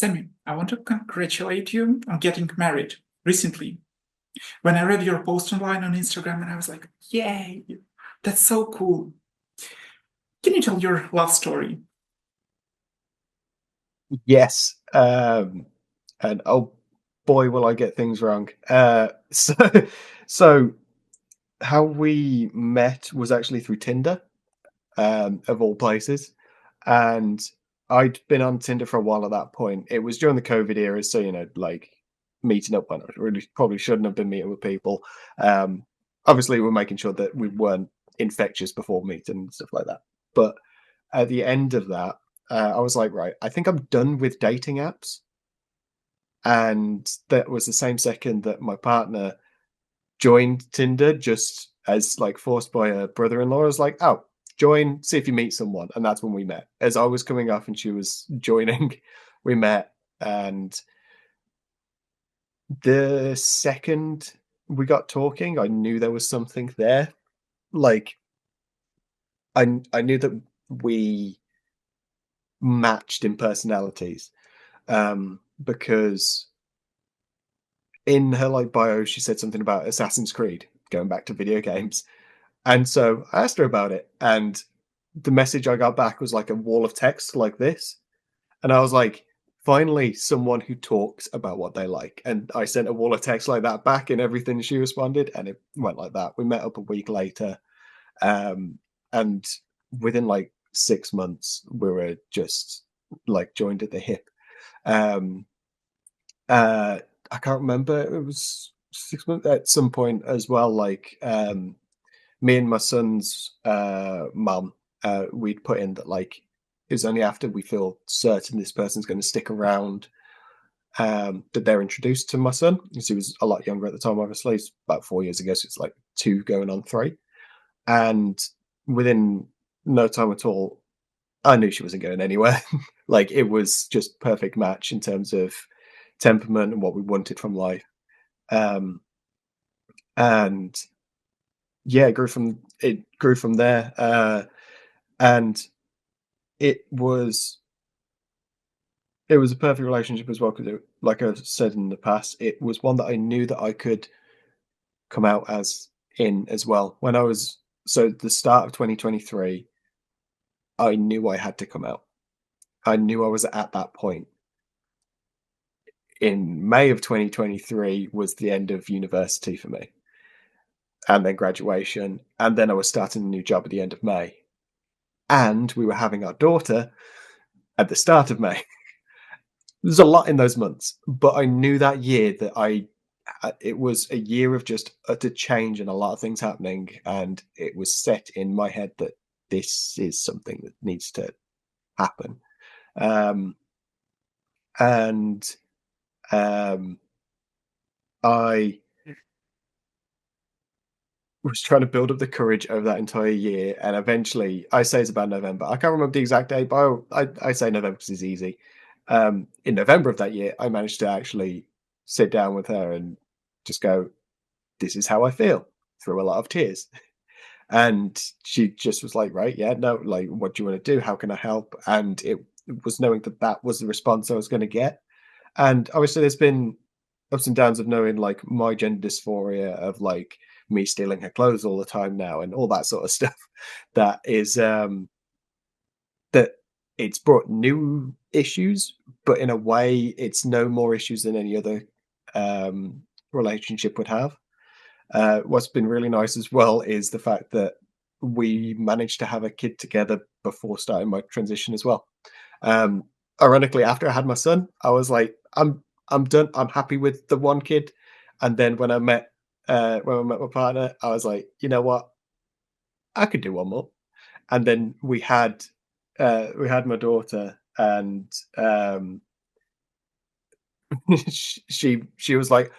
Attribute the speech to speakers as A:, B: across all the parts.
A: Sammy, I want to congratulate you on getting married recently. When I read your post online on Instagram, and I was like, yay, that's so cool. Can you tell your love story?
B: Yes. And oh boy, will I get things wrong. So how we met was actually through Tinder, of all places. And I'd been on Tinder for a while at that point. It was during the COVID era, so like meeting up when I really probably shouldn't have been meeting with people. Obviously, we're making sure that we weren't infectious before meeting and stuff like that. But at the end of that, I was like, right, I think I'm done with dating apps. And that was the same second that my partner joined Tinder, just as like forced by a brother-in-law. I was like, oh, join, see if you meet someone. And that's when we met. As I was coming off and she was joining, we met. And the second we got talking, I knew there was something there. Like I knew that we matched in personalities. Because in her like bio, she said something about Assassin's Creed, going back to video games. And so I asked her about it, and the message I got back was like a wall of text like this. And I was like, finally, someone who talks about what they like. And I sent a wall of text like that back, and everything she responded, and it went like that. We met up a week later, and within like 6 months, we were just like joined at the hip. Um, uh, I can't remember. It was 6 months at some point as well. Like me and my son's mum, we'd put in that like it's only after we feel certain this person's going to stick around that they're introduced to my son, because he was a lot younger at the time. Obviously, it's about 4 years ago, so it's like 2 going on 3. And within no time at all, I knew she wasn't going anywhere. Like it was just perfect match in terms of temperament and what we wanted from life. Um, and yeah, it grew from there. And it was it was a perfect relationship as well, because like I've said in the past, it was one that I knew that I could come out as in as well. When I was so the start of 2023, I knew I had to come out. I knew I was at that point. In May of 2023 was the end of university for me, and then graduation, and then I was starting a new job at the end of May, and we were having our daughter at the start of May. There's a lot in those months, but I knew that year that it was a year of just utter change and a lot of things happening, and it was set in my head that this is something that needs to happen. Um, and um, I was trying to build up the courage over that entire year, and eventually, I say it's about November. I can't remember the exact date, but I say November because it's easy. In November of that year, I managed to actually sit down with her and just go, "This is how I feel," through a lot of tears. And she just was like, "Right, yeah, no, like, what do you want to do? How can I help?" And it was knowing that that was the response I was going to get. And obviously, there's been ups and downs of knowing like my gender dysphoria, of like me stealing her clothes all the time now, and all that sort of stuff. That is that it's brought new issues, but in a way, it's no more issues than any other um, relationship would have. What's been really nice as well is the fact that we managed to have a kid together before starting my transition as well. Um, Ironically, after I had my son, I was like, I'm done. I'm happy with the one kid. And then when I met my partner, I was like, you know what, I could do one more. And then we had my daughter, and she was like,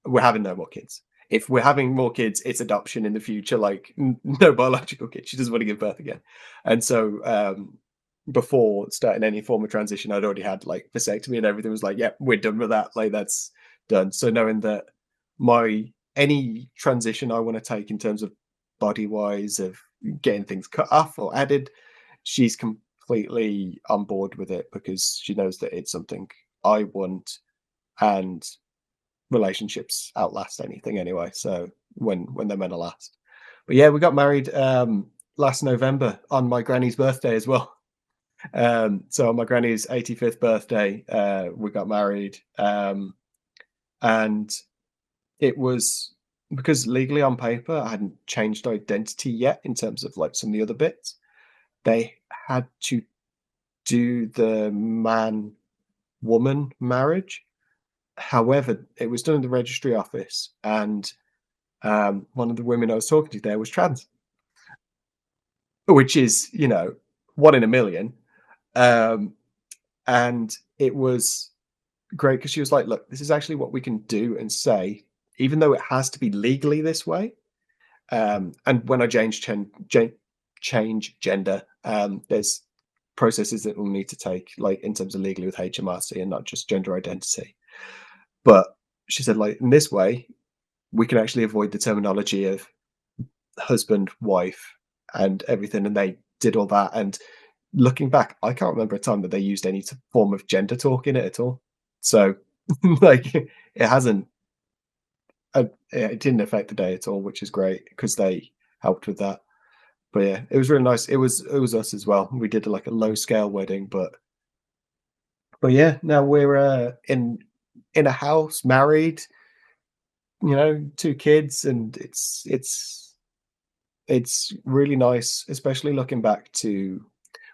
B: "We're having no more kids. If we're having more kids, it's adoption in the future. Like no biological kids. She doesn't want to give birth again." And so before starting any form of transition, I'd already had like vasectomy and everything. Was like, "Yeah, we're done with that. Like that's done." So knowing that my any transition I want to take in terms of body wise, of getting things cut off or added, she's completely on board with it, because she knows that it's something I want, and relationships outlast anything anyway. So when they're meant to last. But yeah, we got married last November on my granny's birthday as well. So on my granny's 85th birthday, we got married, and it was because legally on paper I hadn't changed identity yet in terms of like some of the other bits. They had to do the man woman marriage. However, it was done in the registry office, and one of the women I was talking to there was trans, which is, one in a million. Um, and it was great because she was like, "Look, this is actually what we can do and say, even though it has to be legally this way." And when I change gender, there's processes that we'll need to take, like in terms of legally with HMRC and not just gender identity. But she said, like, in this way, we can actually avoid the terminology of husband, wife, and everything. And they did all that. And looking back, I can't remember a time that they used any form of gender talk in it at all. So, like, it hasn't, it didn't affect the day at all, which is great because they helped with that. But yeah, it was really nice. It was us as well. We did like a low scale wedding, but yeah, now we're in a house, married, 2 kids, and it's really nice, especially looking back to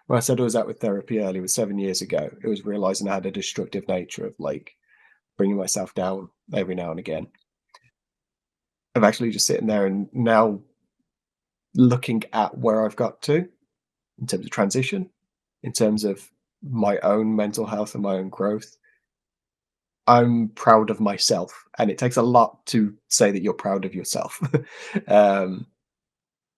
B: when I said I was out with therapy earlier, was 7 years ago. It was realizing I had a destructive nature of like bringing myself down every now and again. Of actually just sitting there and now looking at where I've got to in terms of transition, in terms of my own mental health and my own growth. I'm proud of myself, and it takes a lot to say that you're proud of yourself. um,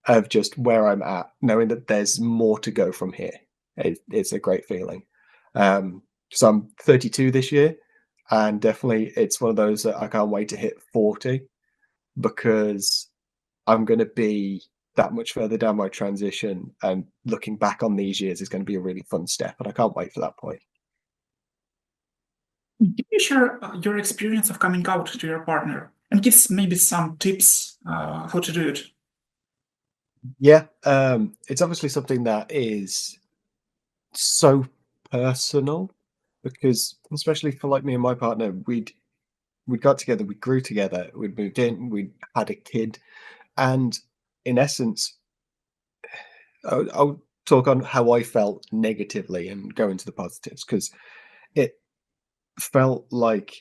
B: of just where I'm at, knowing that there's more to go from here. It's a great feeling. So I'm 32 this year, and definitely it's one of those that I can't wait to hit 40 because I'm going to be that much further down my transition, and looking back on these years is going to be a really fun step, and I can't wait for that point.
A: Can you share your experience of coming out to your partner and give maybe some tips how to do it?
B: Yeah, it's obviously something that is so personal because, especially for like me and my partner, we got together, we grew together, we'd moved in, we had a kid, and in essence, I'll talk on how I felt negatively and go into the positives because it felt like,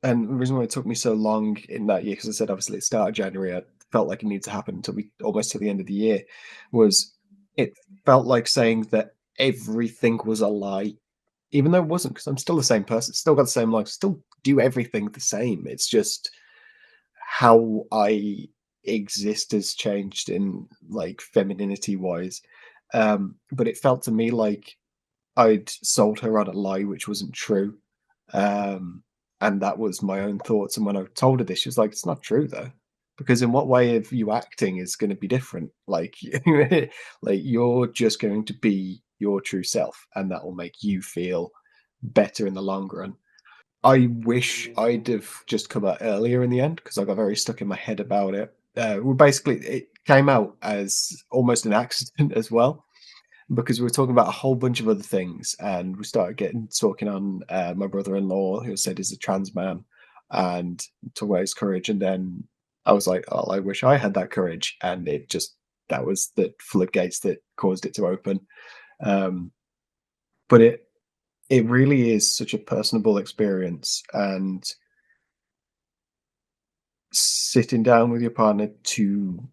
B: and the reason why it took me so long in that year, because I said obviously it started January, I felt like it needed to happen until we almost to the end of the year, was it felt like saying that everything was a lie, even though it wasn't, because I'm still the same person, still got the same life, still do everything the same. It's just how I exist has changed in like femininity wise. But it felt to me like I'd sold her on a lie which wasn't true. Um, and that was my own thoughts. And when I told her this, she was like, "It's not true though." Because in what way of you acting is going to be different? Like, like you're just going to be your true self, and that will make you feel better in the long run. I wish I'd have just come out earlier in the end because I got very stuck in my head about it. Well, basically, it came out as almost an accident as well because we were talking about a whole bunch of other things, and we started getting talking on my brother-in-law, who said he's a trans man, and talking about his courage. And then I was like, "Oh, I wish I had that courage," and it just that was the floodgates that caused it to open. Um, but it really is such a personable experience, and sitting down with your partner to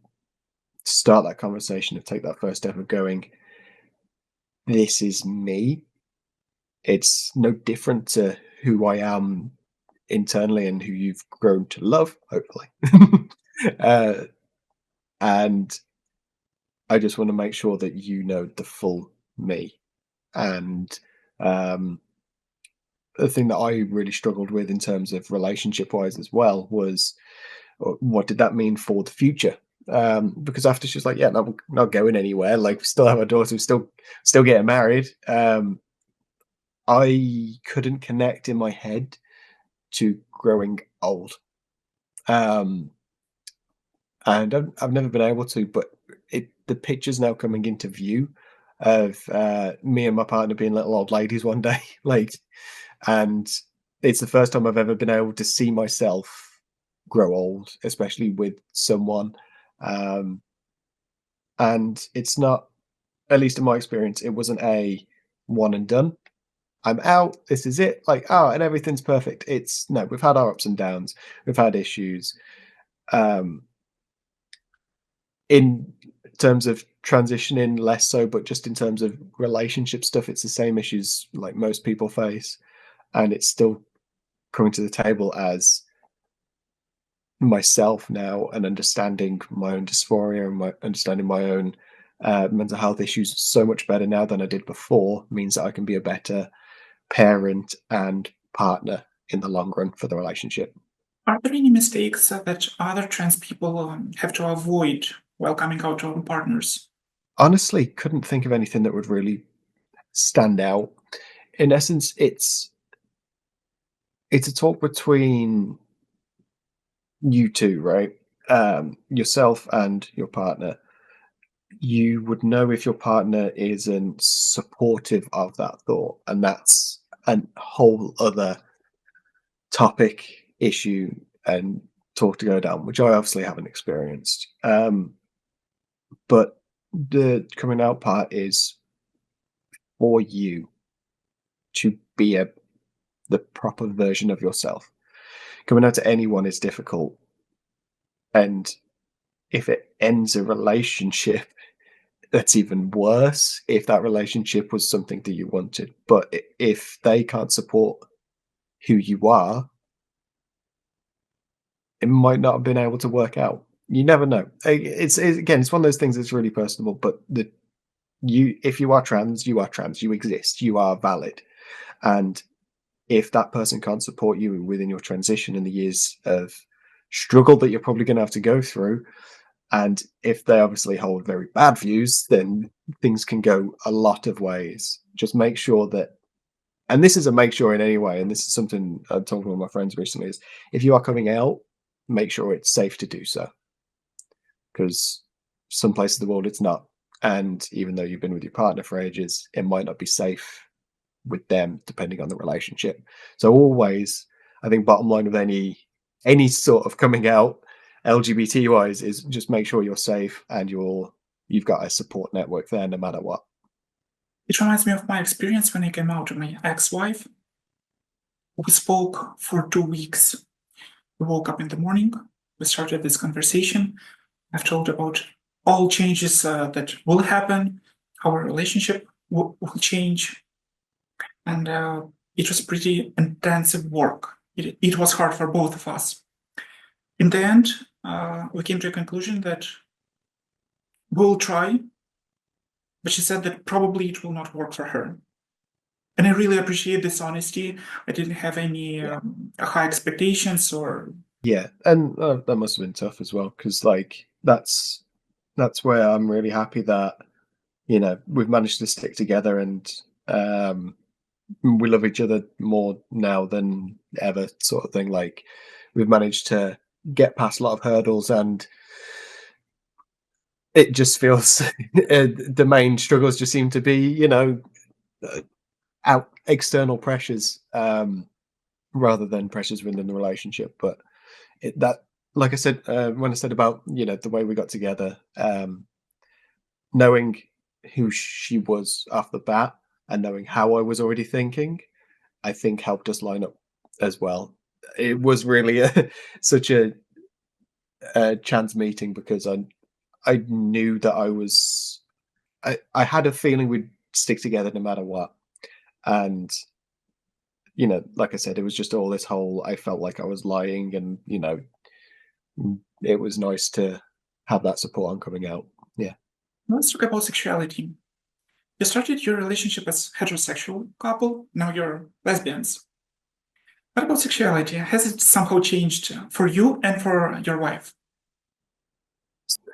B: start that conversation, of take that first step of going, this is me. It's no different to who I am internally and who you've grown to love, hopefully. uh, and I just want to make sure that you know the full me. And um, the thing that I really struggled with in terms of relationship wise as well was, what did that mean for the future? Because after she was like, "Yeah, no, we're not going anywhere. Like, we still have our daughter, we still getting married." I couldn't connect in my head to growing old. Um, and I've never been able to, but the picture's now coming into view of me and my partner being little old ladies one day, like, and it's the first time I've ever been able to see myself grow old, especially with someone. Um, and it's not, at least in my experience, it wasn't a one and done. I'm out. This is it. Like, oh, and everything's perfect. It's no, we've had our ups and downs. We've had issues. Um, in terms of transitioning, less so, but just in terms of relationship stuff, it's the same issues like most people face, and it's still coming to the table as myself now and understanding my own dysphoria and my understanding my own mental health issues so much better now than I did before means that I can be a better parent and partner in the long run for the relationship.
A: Are there any mistakes that other trans people have to avoid while coming out to partners?
B: Honestly, couldn't think of anything that would really stand out. In essence, it's a talk between you two, right? Yourself and your partner. You would know if your partner isn't supportive of that thought, and that's a whole other topic, issue, and talk to go down, which I obviously haven't experienced. But the coming out part is for you to be the proper version of yourself. Coming out to anyone is difficult, and if it ends a relationship, that's even worse. If that relationship was something that you wanted, but if they can't support who you are, it might not have been able to work out. You never know. It's again, it's one of those things that's really personal. But if you are trans, you are trans. You exist. You are valid. And if that person can't support you within your transition and the years of struggle that you're probably going to have to go through, and if they obviously hold very bad views, then things can go a lot of ways. Just make sure that, and this is a make sure in any way, and this is something I've talked with my friends recently, is if you are coming out, make sure it's safe to do so. Because some places in the world it's not. And even though you've been with your partner for ages, it might not be safe with them, depending on the relationship. So always, I think bottom line of any sort of coming out LGBT wise is just make sure you're safe and you've got a support network there no matter what.
A: It reminds me of my experience when I came out to my ex-wife. We spoke for 2 weeks. We woke up in the morning. We started this conversation. I've told about all changes that will happen. Our relationship will change. And it was pretty intensive work. It was hard for both of us. In the end, we came to a conclusion that we'll try, but she said that probably it will not work for her. And I really appreciate this honesty. I didn't have any high expectations or.
B: Yeah, and that must have been tough as well, because like that's where I'm really happy that we've managed to stick together, and we love each other more now than ever, sort of thing. Like we've managed to get past a lot of hurdles, and it just feels the main struggles just seem to be out external pressures rather than pressures within the relationship. But that, like I said, when I said about the way we got together, knowing who she was off the bat and knowing how I was already thinking, I think helped us line up as well. It was really such a chance meeting, because I knew that I had a feeling we'd stick together no matter what. And like I said, it was just all this whole, I felt like I was lying, and it was nice to have that support on coming out. Yeah.
A: Let's talk about sexuality. You started your relationship as heterosexual couple, now you're lesbians. What about sexuality? Has it somehow changed for you and for your wife?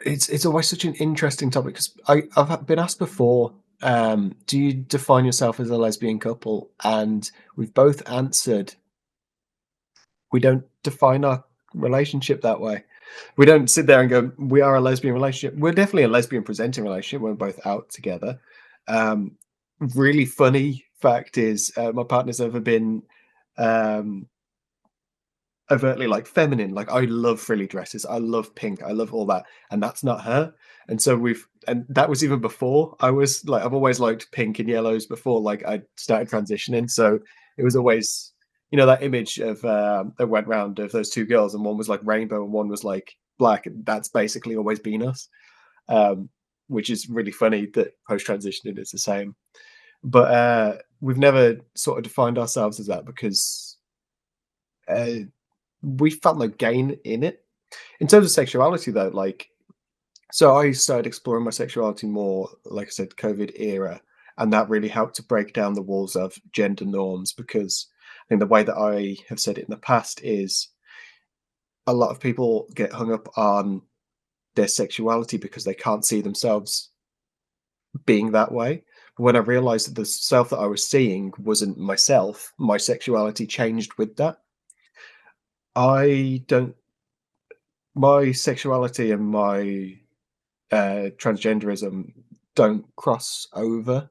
B: It's always such an interesting topic, because I've been asked before, do you define yourself as a lesbian couple? And we've both answered, we don't define our relationship that way. We don't sit there and go, we are a lesbian relationship. We're definitely a lesbian presenting relationship. We're both out together. Really funny fact is, my partner's ever been um, overtly like feminine. Like, I love frilly dresses, I love pink, I love all that, and that's not her. And so and that was even before I was like, I've always liked pink and yellows before like I started transitioning. So it was always, that image of that went round of those two girls, and one was like rainbow and one was like black. That's basically always been us, um, which is really funny that post transitioning it's the same. But we've never sort of defined ourselves as that because uh, we felt no gain in it. In terms of sexuality, though, like, so I started exploring my sexuality more, like I said, COVID era, and that really helped to break down the walls of gender norms. Because I think the way that I have said it in the past is a lot of people get hung up on their sexuality because they can't see themselves being that way. But when I realized that the self that I was seeing wasn't myself, my sexuality changed with that. I don't My sexuality and my transgenderism don't cross over,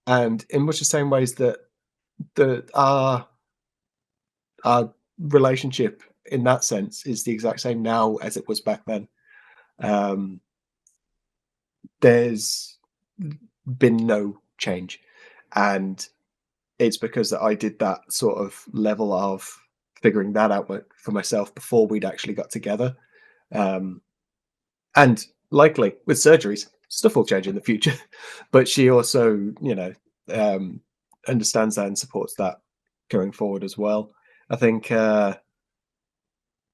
B: and in much the same ways that our relationship in that sense is the exact same now as it was back then. Um, there's been no change, and it's because that I did that sort of level of figuring that out for myself before we'd actually got together. Um, and likely with surgeries, stuff will change in the future. But she also, um, understands that and supports that going forward as well. I think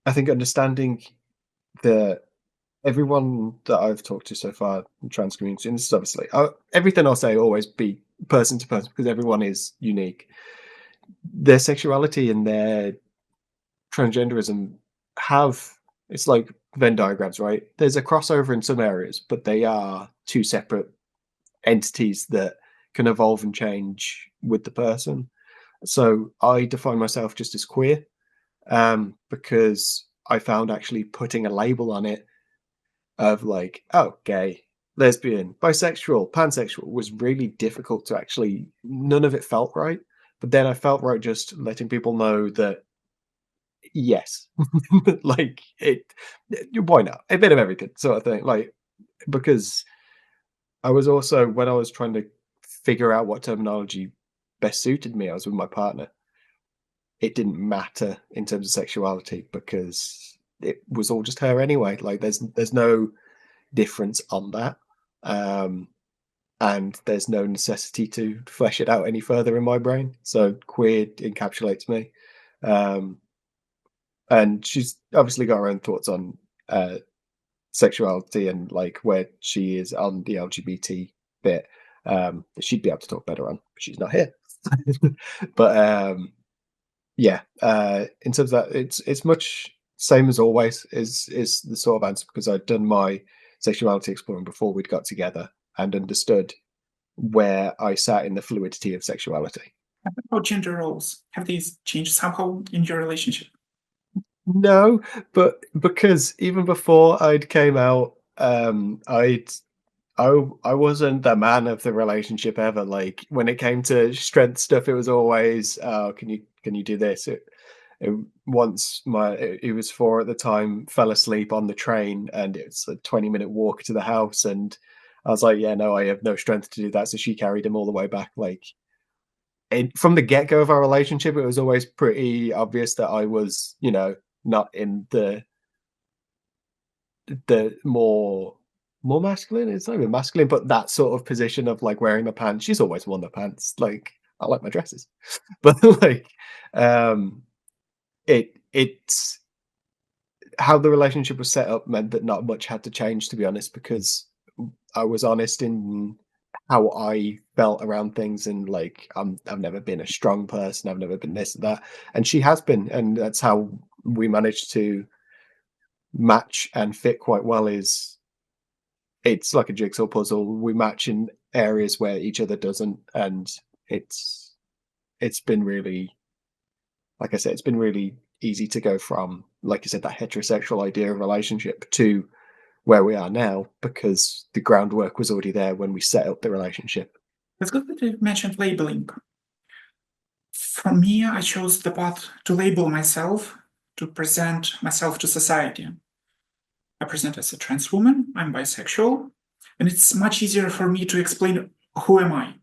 B: understanding that everyone that I've talked to so far in trans community, and this is obviously everything I'll say always be person to person because everyone is unique. Their sexuality and their transgenderism have, it's like Venn diagrams, right? There's a crossover in some areas, but they are two separate entities that can evolve and change with the person. So I define myself just as queer, because I found actually putting a label on it of like, oh, gay, lesbian, bisexual, pansexual was really difficult to actually, none of it felt right. But then I felt right just letting people know that yes, like why not? A bit of everything sort of thing. Like, because I was also, when I was trying to figure out what terminology best suited me, I was with my partner. It didn't matter in terms of sexuality because it was all just her anyway. Like there's no difference on that. Um, and there's no necessity to flesh it out any further in my brain. So queer encapsulates me. Um, and she's obviously got her own thoughts on sexuality and like where she is on the LGBT bit. She'd be able to talk better on, but she's not here. But yeah, in terms of that, it's much same as always is the sort of answer because I'd done my sexuality exploring before we'd got together and understood where I sat in the fluidity of sexuality.
A: What about gender roles? Have these changed somehow in your relationship?
B: No, but because even before I'd came out, I wasn't the man of the relationship ever. Like when it came to strength stuff, it was always, oh, can you do this? Once he was 4 at the time, fell asleep on the train, and it's a 20-minute walk to the house, and I was like, yeah, no, I have no strength to do that. So she carried him all the way back. Like from the get go of our relationship, it was always pretty obvious that I was, not in the more masculine. It's not even masculine, but that sort of position of like wearing the pants. She's always worn the pants. Like I like my dresses, but like it's how the relationship was set up meant that not much had to change, to be honest, because I was honest in how I felt around things, and like I've never been a strong person. I've never been this and that, and she has been, and that's how we managed to match and fit quite well. Is it's like a jigsaw puzzle. We match in areas where each other doesn't, and it's been really, like I said, it's been really easy to go from, like you said, that heterosexual idea of relationship to where we are now, because the groundwork was already there when we set up the relationship.
A: It's good that you mentioned labeling. For me, I chose the path to label myself, to present myself to society. I present as a trans woman, I'm bisexual, and it's much easier for me to explain who am I.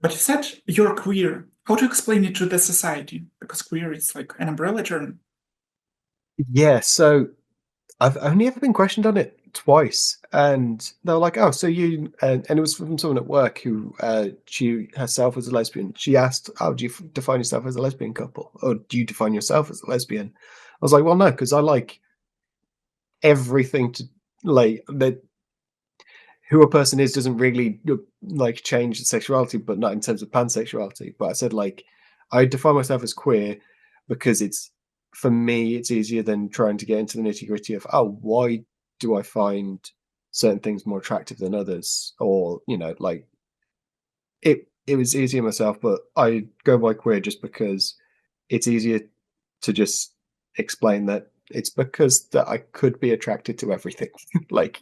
A: But you said you're queer. How to explain it to the society? Because queer is like an umbrella term.
B: Yeah, so I've only ever been questioned on it twice, and they were like, "Oh, so you?" And it was from someone at work who she herself was a lesbian. She asked, "Oh, do you define yourself as a lesbian couple, or do you define yourself as a lesbian?" I was like, "Well, no, because I like everything to like that. Who a person is doesn't really like change the sexuality, but not in terms of pansexuality." But I said like I define myself as queer because it's for me it's easier than trying to get into the nitty gritty of why do I find certain things more attractive than others, or like it was easier myself, but I go by queer just because it's easier to just explain that it's because that I could be attracted to everything. Like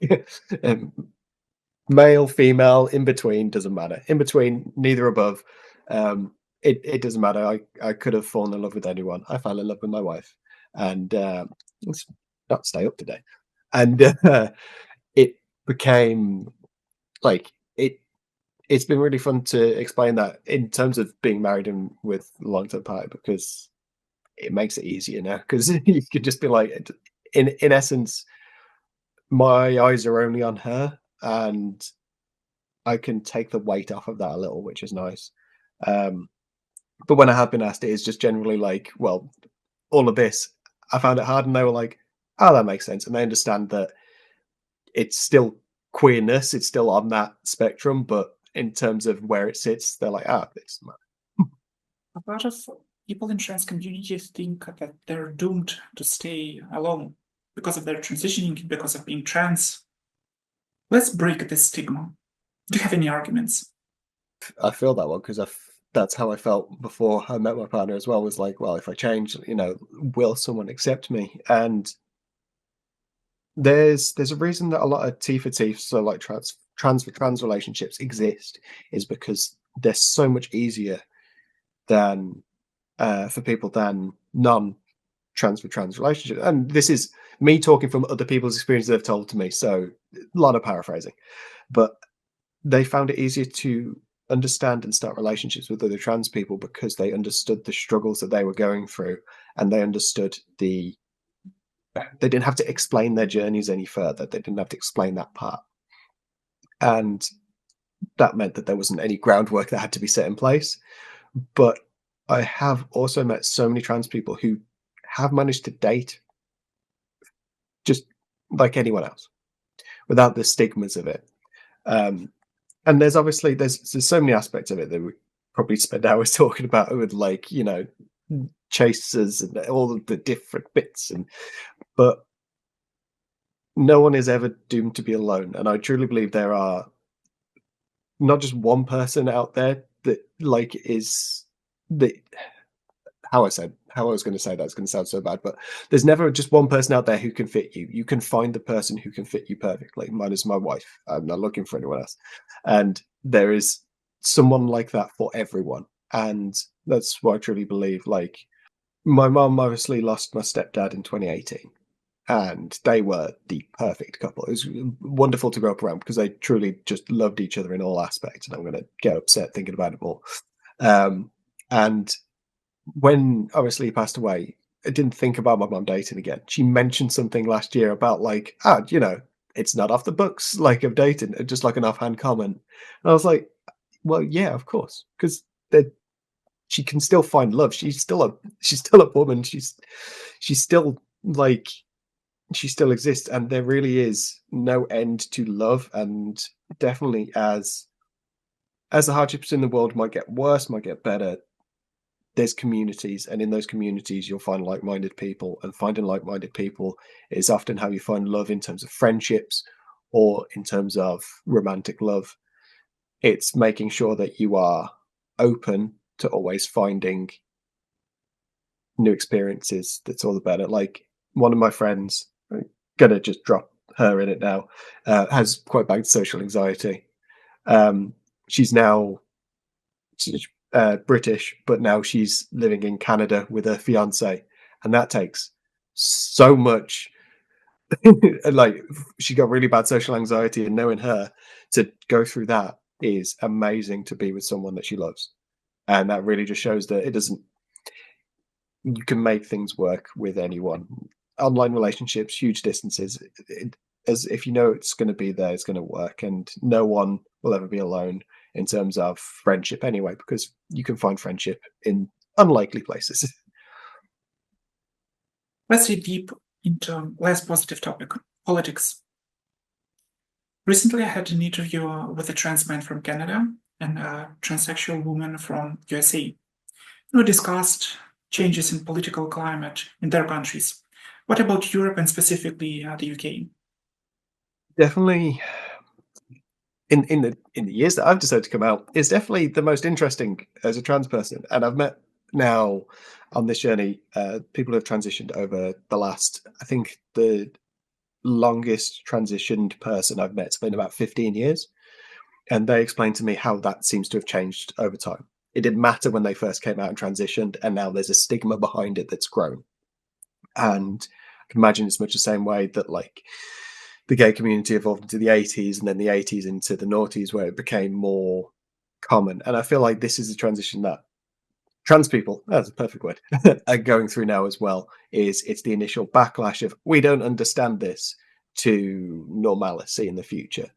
B: um, male, female, in between, doesn't matter. In between, neither above. It doesn't matter. I could have fallen in love with anyone. I fell in love with my wife, and let's not stay up today. And it became like it's been really fun to explain that in terms of being married and with long term partner, because it makes it easier now, because you could just be like, in essence, my eyes are only on her, and I can take the weight off of that a little, which is nice. Um, but when I have been asked, it is just generally like, well, all of this, I found it hard, and they were like, "Oh, that makes sense," and they understand that it's still queerness, it's still on that spectrum, but in terms of where it sits, they're like, "Ah, this."
A: A lot of people in trans communities think that they're doomed to stay alone because of their transitioning, because of being trans. Let's break this stigma. Do you have any arguments?
B: I feel that one because that's how I felt before I met my partner as well. Was like, well, if I change, will someone accept me? And there's a reason that a lot of T for T, so like trans for trans relationships exist, is because they're so much easier than for people than non-trans for trans relationships. And this is me talking from other people's experiences they've told to me, so a lot of paraphrasing. But they found it easier to understand and start relationships with other trans people because they understood the struggles that they were going through, and they understood they didn't have to explain their journeys any further. They didn't have to explain that part. And that meant that there wasn't any groundwork that had to be set in place. But I have also met so many trans people who have managed to date just like anyone else without the stigmas of it. And there's obviously there's so many aspects of it that we probably spend hours talking about, with like chasers and all of the different bits, but no one is ever doomed to be alone. And I truly believe there are not just one person out there that like is the how I was going to say that, it's going to sound so bad, but there's never just one person out there who can fit you. You can find the person who can fit you perfectly. Mine is my wife. I'm not looking for anyone else. And there is someone like that for everyone. And that's what I truly believe. Like, my mum obviously lost my stepdad in 2018, and they were the perfect couple. It was wonderful to grow up around because they truly just loved each other in all aspects. And I'm going to get upset thinking about it more. And when obviously he passed away, I didn't think about my mum dating again. She mentioned something last year about like, it's not off the books, like, of dating, just like an offhand comment. And I was like, well, yeah, of course, because she can still find love. She's still a woman. She's still like she still exists, and there really is no end to love. And definitely, as the hardships in the world might get worse, might get better, there's communities, and in those communities you'll find like-minded people, and finding like-minded people is often how you find love in terms of friendships, or in terms of romantic love. It's making sure that you are open to always finding new experiences. That's all the better. Like one of my friends, I'm gonna just drop her in it now, has quite bad social anxiety. Um, she's now she's, British, but now she's living in Canada with her fiance, and that takes so much. Like she got really bad social anxiety, and knowing her to go through that is amazing to be with someone that she loves, and that really just shows that it doesn't. You can make things work with anyone. Online relationships, huge distances. As if you know it's going to be there, it's going to work, and no one will ever be alone in terms of friendship anyway, because you can find friendship in unlikely places.
A: Let's dig deep into a less positive topic, politics. Recently, I had an interview with a trans man from Canada and a transsexual woman from USA. We discussed changes in political climate in their countries. What about Europe and specifically the UK?
B: Definitely, in the years that I've decided to come out, is definitely the most interesting as a trans person, and I've met now on this journey people who have transitioned over the last. I think the longest transitioned person I've met has been about 15 years. And they explained to me how that seems to have changed over time. It didn't matter when they first came out and transitioned, and now there's a stigma behind it that's grown. And I can imagine it's much the same way that like the gay community evolved into the 80s and then the 80s into the noughties where it became more common. And I feel like this is a transition that trans people, that's a perfect word, are going through now as well. Is it's the initial backlash of we don't understand this to normalcy in the future.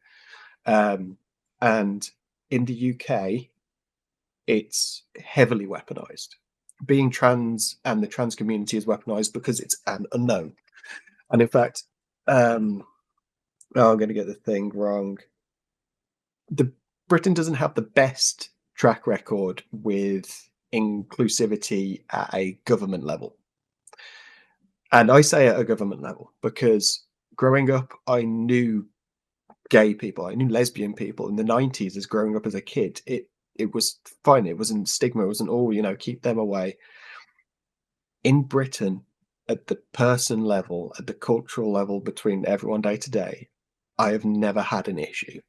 B: And in the UK, it's heavily weaponized. Being trans and the trans community is weaponized because it's an unknown. And in fact, I'm going to get the thing wrong. Britain doesn't have the best track record with inclusivity at a government level. And I say at a government level because growing up, I knew gay people, I knew lesbian people in the 90s as growing up as a kid. It was fine. It wasn't stigma. It wasn't, oh, keep them away. In Britain, at the person level, at the cultural level between everyone day to day, I have never had an issue.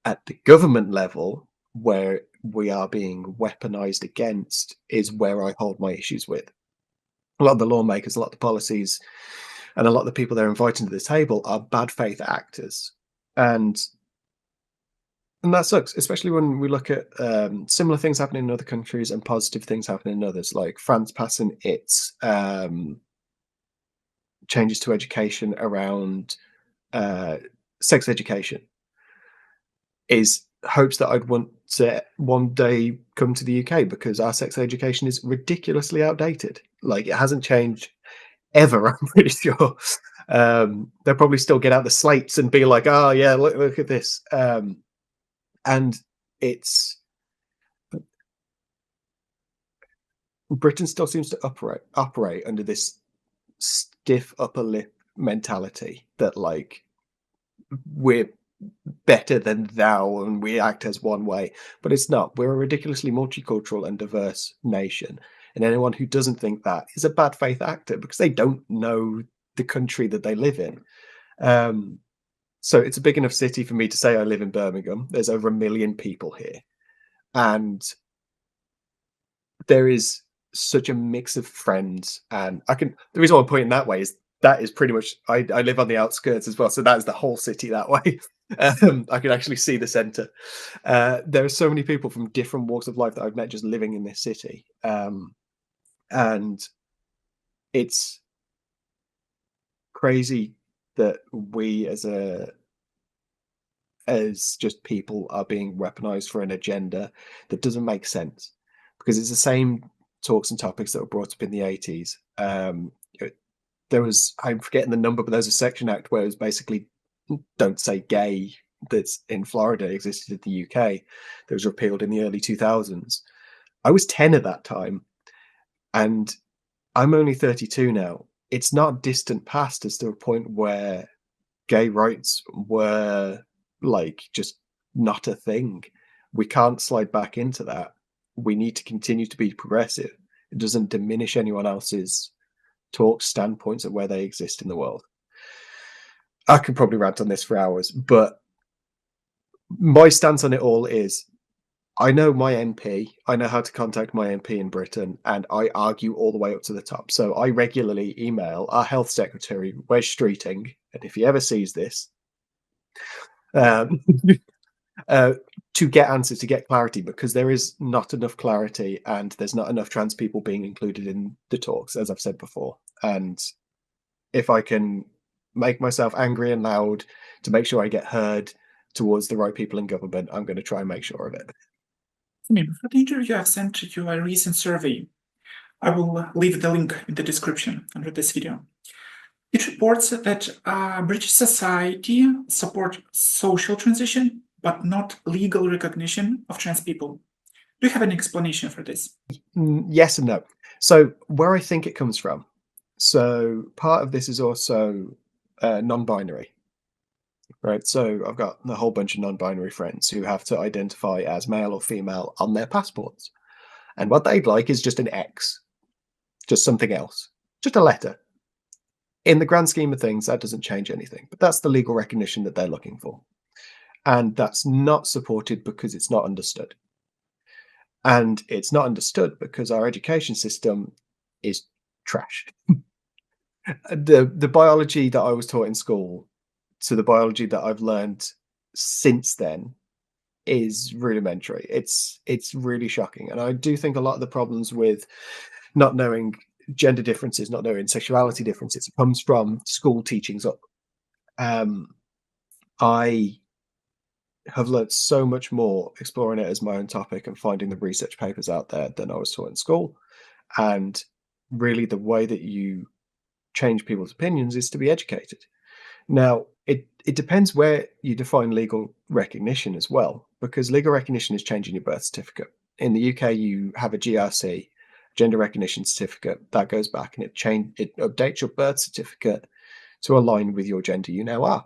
B: At the government level, where we are being weaponized against, is where I hold my issues with. A lot of the lawmakers, a lot of the policies, and a lot of the people they're inviting to the table are bad faith actors. And that sucks, especially when we look at similar things happening in other countries and positive things happening in others, like France passing its changes to education around sex education is hopes that I'd want to one day come to the UK because our sex education is ridiculously outdated. Like it hasn't changed ever, I'm pretty sure. They'll probably still get out the slates and be like, oh yeah, look at this. And it's Britain still seems to operate under this stiff upper lip mentality that like we're better than thou and we act as one way, but it's not. We're a ridiculously multicultural and diverse nation, and anyone who doesn't think that is a bad faith actor because they don't know the country that they live in. So it's a big enough city for me to say I live in Birmingham. There's over 1 million people here. And there is such a mix of friends. And the reason why I'm pointing that way is that is pretty much, I live on the outskirts as well. So that is the whole city that way. I can actually see the center. There are so many people from different walks of life that I've met just living in this city. And it's crazy that we as just people are being weaponized for an agenda that doesn't make sense because it's the same talks and topics that were brought up in the 80s. There was, I'm forgetting the number, but there's a Section Act where it was basically don't say gay that's in Florida existed in the UK that was repealed in the early 2000s. I was 10 at that time and I'm only 32 now. It's not distant past as to a point where gay rights were like just not a thing. We can't slide back into that. We need to continue to be progressive. It doesn't diminish anyone else's standpoints of where they exist in the world. I could probably rant on this for hours, but my stance on it all is I know my MP, I know how to contact my MP in Britain, and I argue all the way up to the top. So I regularly email our health secretary, Wes Streeting, and if he ever sees this, um, to get answers, to get clarity, because there is not enough clarity and there's not enough trans people being included in the talks, as I've said before. And if I can make myself angry and loud to make sure I get heard towards the right people in government, I'm going to try and make sure of it.
A: Before the interview, I've sent you a recent survey. I will leave the link in the description under this video. It reports that British society support social transition, but not legal recognition of trans people. Do you have an explanation for this?
B: Yes and no. So where I think it comes from, so part of this is also non-binary, right? So I've got a whole bunch of non-binary friends who have to identify as male or female on their passports. And what they'd like is just an X, just something else, just a letter. In the grand scheme of things, that doesn't change anything, but that's the legal recognition that they're looking for. And that's not supported because it's not understood. And it's not understood because our education system is trash. The biology that I was taught in school to the biology that I've learned since then is rudimentary. It's really shocking. And I do think a lot of the problems with not knowing gender differences, not knowing sexuality differences, comes from school teachings up. I have learned so much more exploring it as my own topic and finding the research papers out there than I was taught in school. And really the way that you change people's opinions is to be educated. Now, it depends where you define legal recognition as well, because legal recognition is changing your birth certificate. In the UK, you have a GRC, gender recognition certificate, that goes back and it updates your birth certificate to align with your gender you now are,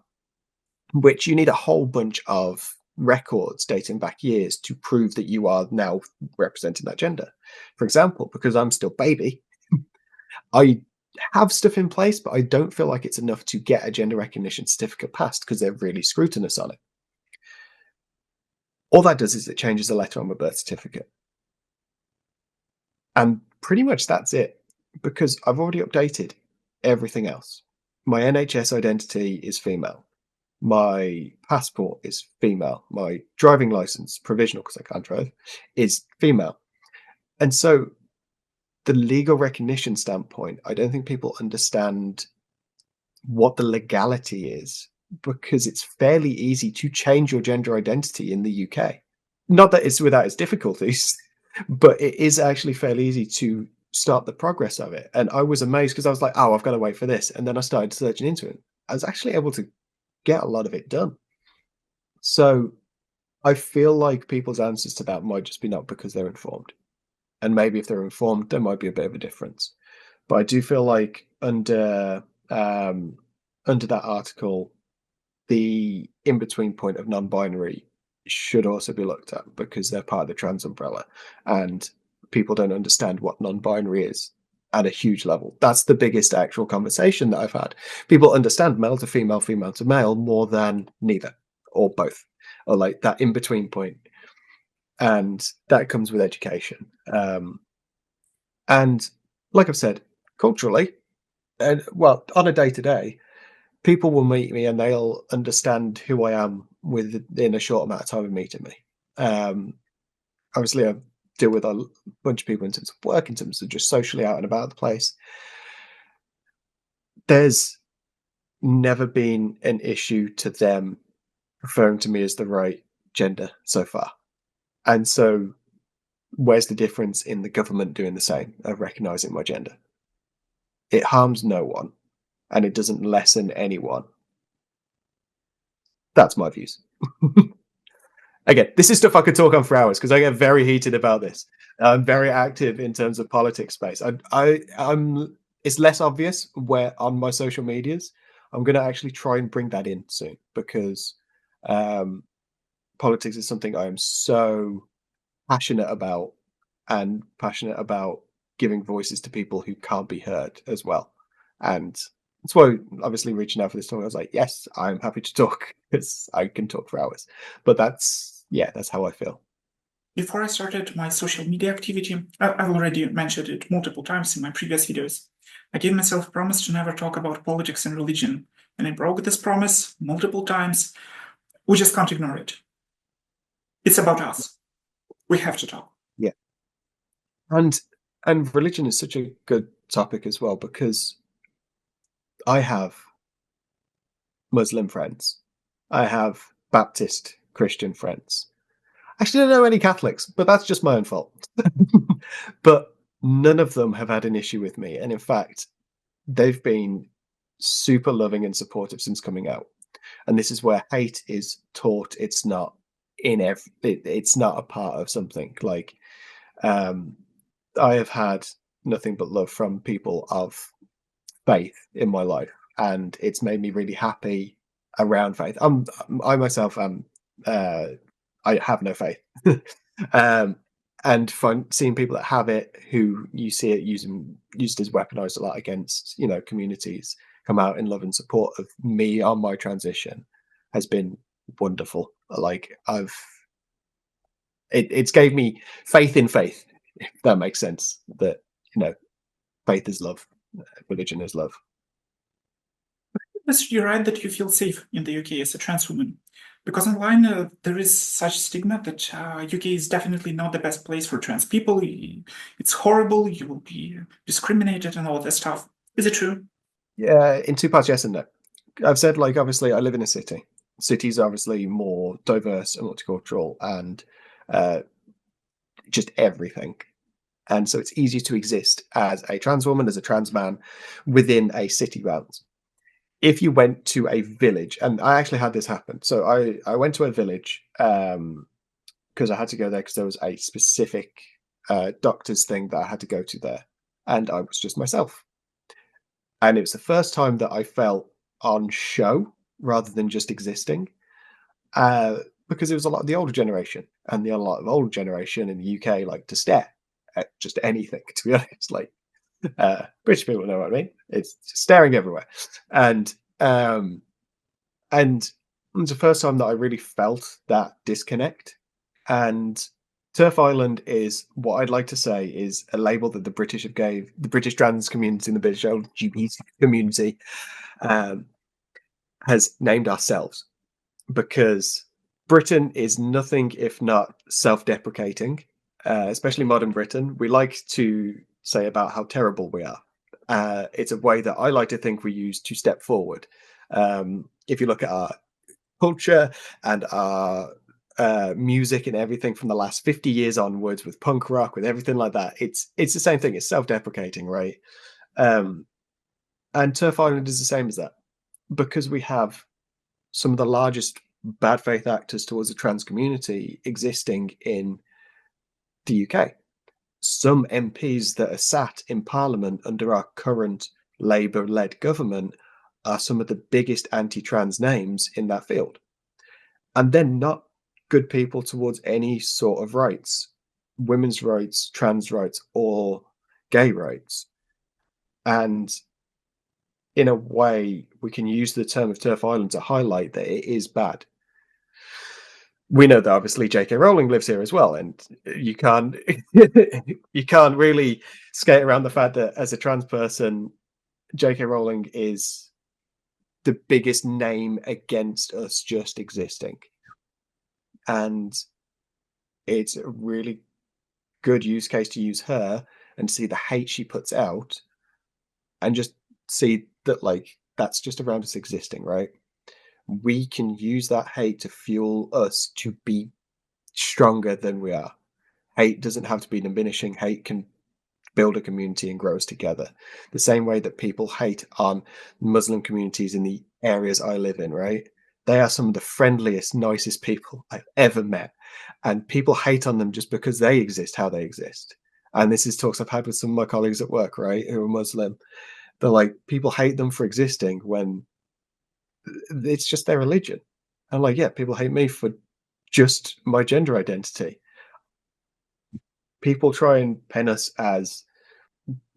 B: which you need a whole bunch of records dating back years to prove that you are now representing that gender. For example, because I'm still baby, I have stuff in place, but I don't feel like it's enough to get a gender recognition certificate passed because they're really scrutinous on it. All that does is it changes the letter on my birth certificate. And pretty much that's it, because I've already updated everything else. My NHS identity is female. My passport is female. My driving license, provisional because I can't drive, is female. And so the legal recognition standpoint, I don't think people understand what the legality is, because it's fairly easy to change your gender identity in the UK. Not that it's without its difficulties, but it is actually fairly easy to start the progress of it. And I was amazed because I was like, oh, I've got to wait for this. And then I started searching into it. I was actually able to get a lot of it done. So I feel like people's answers to that might just be not because they're informed. And maybe if they're informed, there might be a bit of a difference. But I do feel like under that article, the in-between point of non-binary should also be looked at, because they're part of the trans umbrella and people don't understand what non-binary is at a huge level. That's the biggest actual conversation that I've had. People understand male to female, female to male more than neither or both, or like that in-between point. And that comes with education. And like I've said, culturally, and well, on a day-to-day, people will meet me and they'll understand who I am within a short amount of time of meeting me. Obviously, I deal with a bunch of people in terms of work, in terms of just socially out and about the place. There's never been an issue to them referring to me as the right gender so far. And so where's the difference in the government doing the same, of recognising my gender? It harms no one, and it doesn't lessen anyone. That's my views. Again, this is stuff I could talk on for hours because I get very heated about this. I'm very active in terms of politics space. I'm. It's less obvious where on my social medias. I'm going to actually try and bring that in soon, because politics is something I am so passionate about, and passionate about giving voices to people who can't be heard as well. And that's why, obviously, reaching out for this talk, I was like, yes, I'm happy to talk, because I can talk for hours. But that's how I feel.
A: Before I started my social media activity, I've already mentioned it multiple times in my previous videos. I gave myself a promise to never talk about politics and religion, and I broke this promise multiple times. We just can't ignore it. It's about us. We have to talk.
B: Yeah. And religion is such a good topic as well, because I have Muslim friends. I have Baptist Christian friends. Actually, I don't know any Catholics, but that's just my own fault. But none of them have had an issue with me. And in fact, they've been super loving and supportive since coming out. And this is where hate is taught. It's not it's not a part of something. Like, I have had nothing but love from people of faith in my life, and it's made me really happy around faith. I myself am I have no faith. And seeing people that have it, who you see it used as weaponized a lot against, communities, come out in love and support of me on my transition, has been wonderful. Like, it's gave me faith in faith, if that makes sense. That, faith is love, religion is love.
A: Yes, you're right that you feel safe in the UK as a trans woman. Because online there is such stigma that UK is definitely not the best place for trans people. It's horrible, you will be discriminated and all that stuff. Is it true?
B: Yeah, in two parts, yes and no. I've said, like, obviously, I live in a city. Cities are obviously more diverse and multicultural, and just everything. And so it's easier to exist as a trans woman, as a trans man, within a city bounds. If you went to a village, and I actually had this happen. So I went to a village because I had to go there because there was a specific doctor's thing that I had to go to there. And I was just myself. And it was the first time that I felt on show rather than just existing, because it was a lot of the older generation, and a lot of older generation in the UK like to stare at just anything, to be honest. Like, British people know what I mean. It's just staring everywhere. And it was the first time that I really felt that disconnect. And TERF Island is, what I'd like to say, is a label that the British have gave the British trans community and the British LGBT community, has named ourselves, because Britain is nothing if not self-deprecating, especially modern Britain. We like to say about how terrible we are. It's a way that I like to think we use to step forward. If you look at our culture and our music and everything from the last 50 years onwards, with punk rock, with everything like that, it's the same thing. It's self-deprecating, right? And TERF Island is the same as that, because we have some of the largest bad faith actors towards the trans community existing in the UK. Some MPs that are sat in Parliament under our current Labour-led government are some of the biggest anti-trans names in that field. And they're not good people towards any sort of rights, women's rights, trans rights, or gay rights. And in a way, we can use the term of TERF Island to highlight that it is bad. We know that obviously J.K. Rowling lives here as well, and you can't really skate around the fact that as a trans person, J.K. Rowling is the biggest name against us just existing. And it's a really good use case to use her and see the hate she puts out, and just see that, like, that's just around us existing, right? We can use that hate to fuel us to be stronger than we are. Hate doesn't have to be diminishing. Hate can build a community and grow us together. The same way that people hate on Muslim communities in the areas I live in, right? They are some of the friendliest, nicest people I've ever met. And people hate on them just because they exist how they exist. And this is talks I've had with some of my colleagues at work, right, who are Muslim. They're like, people hate them for existing when it's just their religion. And like, yeah, people hate me for just my gender identity. People try and pen us as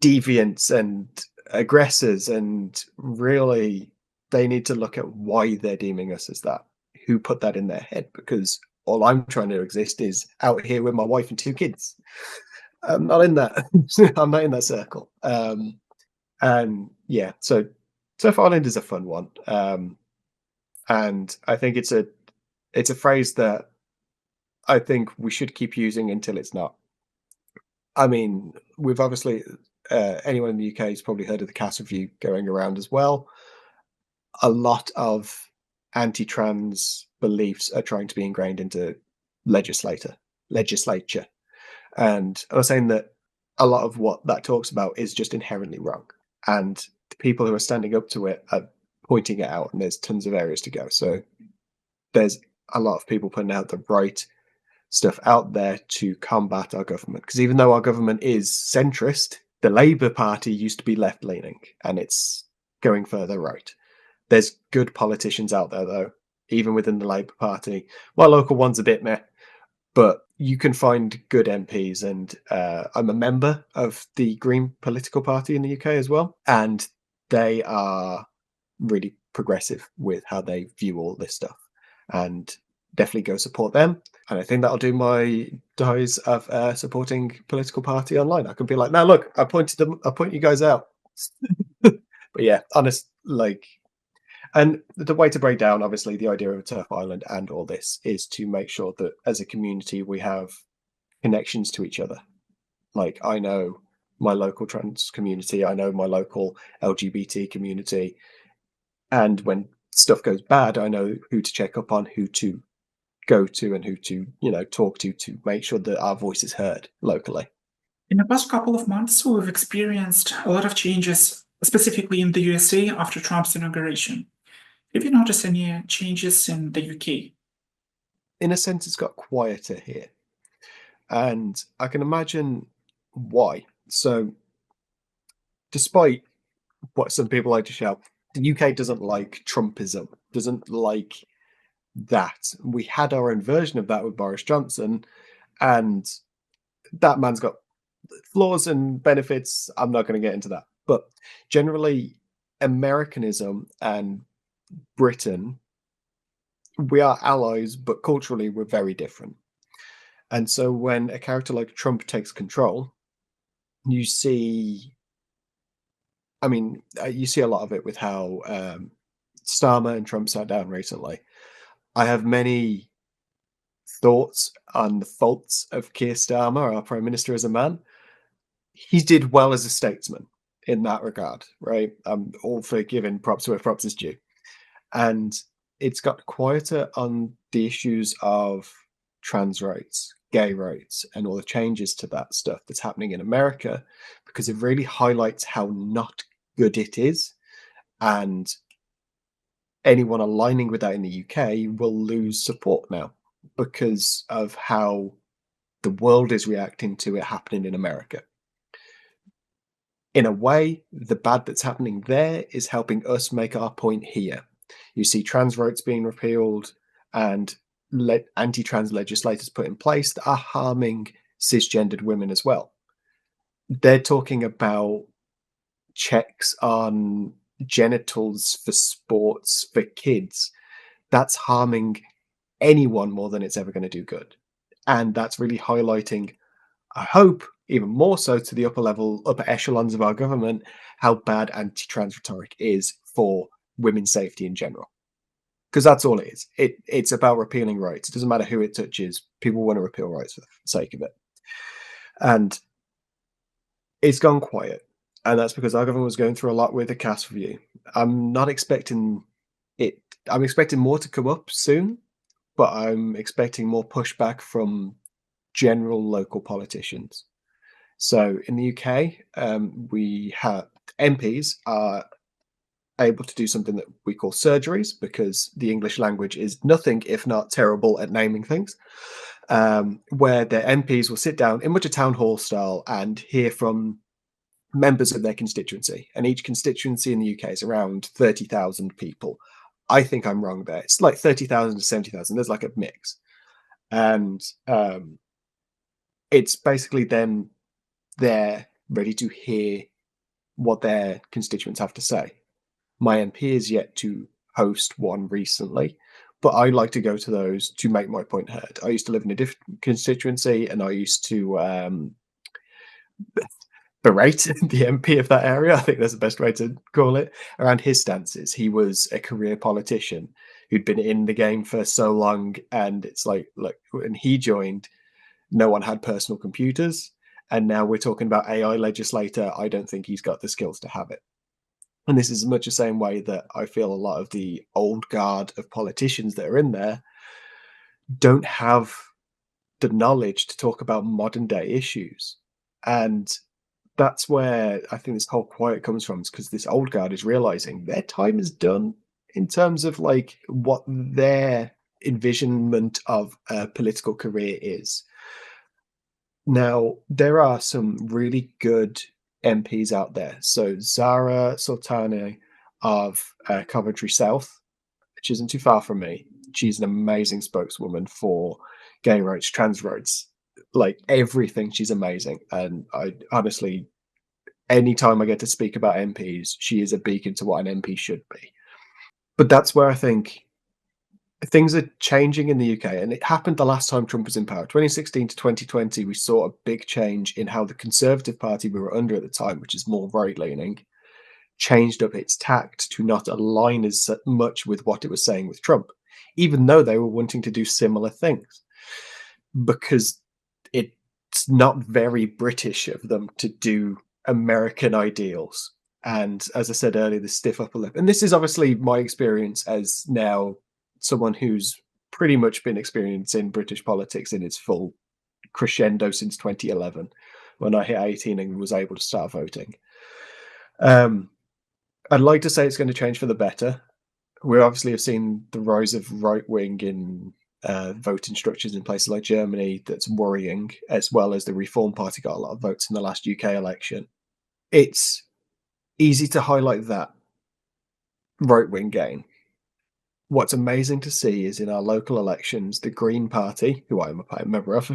B: deviants and aggressors, and really they need to look at why they're deeming us as that. Who put that in their head? Because all I'm trying to exist is out here with my wife and 2 kids. I'm not in that. I'm not in that circle. And yeah, so Surf Island is a fun one, and I think it's a phrase that I think we should keep using until it's not. I mean, we've obviously anyone in the UK has probably heard of the Cass Review going around as well. A lot of anti-trans beliefs are trying to be ingrained into legislature, and I was saying that a lot of what that talks about is just inherently wrong, and the people who are standing up to it are pointing it out, and there's tons of areas to go. So there's a lot of people putting out the right stuff out there to combat our government, because even though our government is centrist, the Labour Party used to be left-leaning, and it's going further right. There's good politicians out there, though, even within the Labour Party. My local one's a bit meh, but you can find good MPs, and I'm a member of the Green political party in the UK as well, and they are really progressive with how they view all this stuff, and definitely go support them. And I think that'll do my dies of supporting political party online. I can be like, now look, I point you guys out. But yeah, honest, like, and the way to break down, obviously, the idea of a TERF island and all this is to make sure that as a community we have connections to each other. Like, I know my local trans community, I know my local LGBT community, and when stuff goes bad, I know who to check up on, who to go to, and who to, talk to make sure that our voice is heard locally.
A: In the past couple of months, we've experienced a lot of changes, specifically in the USA after Trump's inauguration. Have you noticed any changes in the UK?
B: In a sense, it's got quieter here, and I can imagine why. So, despite what some people like to shout, the UK doesn't like Trumpism, doesn't like that. We had our own version of that with Boris Johnson, and that man's got flaws and benefits. I'm not going to get into that. But generally, Americanism and Britain, we are allies, but culturally we're very different. And so when a character like Trump takes control, you see, you see a lot of it with how Starmer and Trump sat down recently. I have many thoughts on the faults of Keir Starmer, our Prime Minister, as a man. He did well as a statesman in that regard, right? I'm all for giving props where props is due. And it's got quieter on the issues of trans rights, gay rights, and all the changes to that stuff that's happening in America, because it really highlights how not good it is. And anyone aligning with that in the UK will lose support now because of how the world is reacting to it happening in America. In a way, the bad that's happening there is helping us make our point here. You see trans rights being repealed and anti-trans legislators put in place that are harming cisgendered women as well. They're talking about checks on genitals for sports for kids. That's harming anyone more than it's ever going to do good. And that's really highlighting, I hope, even more so to the upper echelons of our government, how bad anti-trans rhetoric is for women's safety in general. Because that's all it is. It's about repealing rights. It doesn't matter who it touches. People want to repeal rights for the sake of it. And it's gone quiet. And that's because our government was going through a lot with the Cass Review. I'm not expecting it. I'm expecting more to come up soon, but I'm expecting more pushback from general local politicians. So in the UK, we have MPs are able to do something that we call surgeries, because the English language is nothing if not terrible at naming things, where their MPs will sit down in much a town hall style and hear from members of their constituency. And each constituency in the UK is around 30,000 people. I think I'm wrong there. It's like 30,000 to 70,000. There's like a mix. And it's basically them there ready to hear what their constituents have to say. My MP is yet to host one recently, but I like to go to those to make my point heard. I used to live in a different constituency, and I used to berate the MP of that area. I think that's the best way to call it, around his stances. He was a career politician who'd been in the game for so long, and it's like, look, when he joined, no one had personal computers, and now we're talking about AI legislator. I don't think he's got the skills to have it. And this is much the same way that I feel a lot of the old guard of politicians that are in there don't have the knowledge to talk about modern day issues. And that's where I think this whole quiet comes from, is because this old guard is realizing their time is done in terms of like what their envisionment of a political career is. Now, there are some really good MPs out there. So Zara Sultani of Coventry South, which isn't too far from me. She's an amazing spokeswoman for gay rights, trans rights, like everything. She's amazing. And I honestly, anytime I get to speak about MPs, she is a beacon to what an MP should be. But that's where I think things are changing in the UK, and it happened the last time Trump was in power. 2016 to 2020, we saw a big change in how the Conservative Party we were under at the time, which is more right-leaning, changed up its tact to not align as much with what it was saying with Trump, even though they were wanting to do similar things, because it's not very British of them to do American ideals. And as I said earlier, the stiff upper lip. And this is obviously my experience as now someone who's pretty much been experiencing British politics in its full crescendo since 2011, when I hit 18 and was able to start voting. I'd like to say it's going to change for the better. We obviously have seen the rise of right wing in voting structures in places like Germany that's worrying, as well as the Reform Party got a lot of votes in the last UK election. It's easy to highlight that right wing gain. What's amazing to see is in our local elections, the Green Party, who I'm a member of,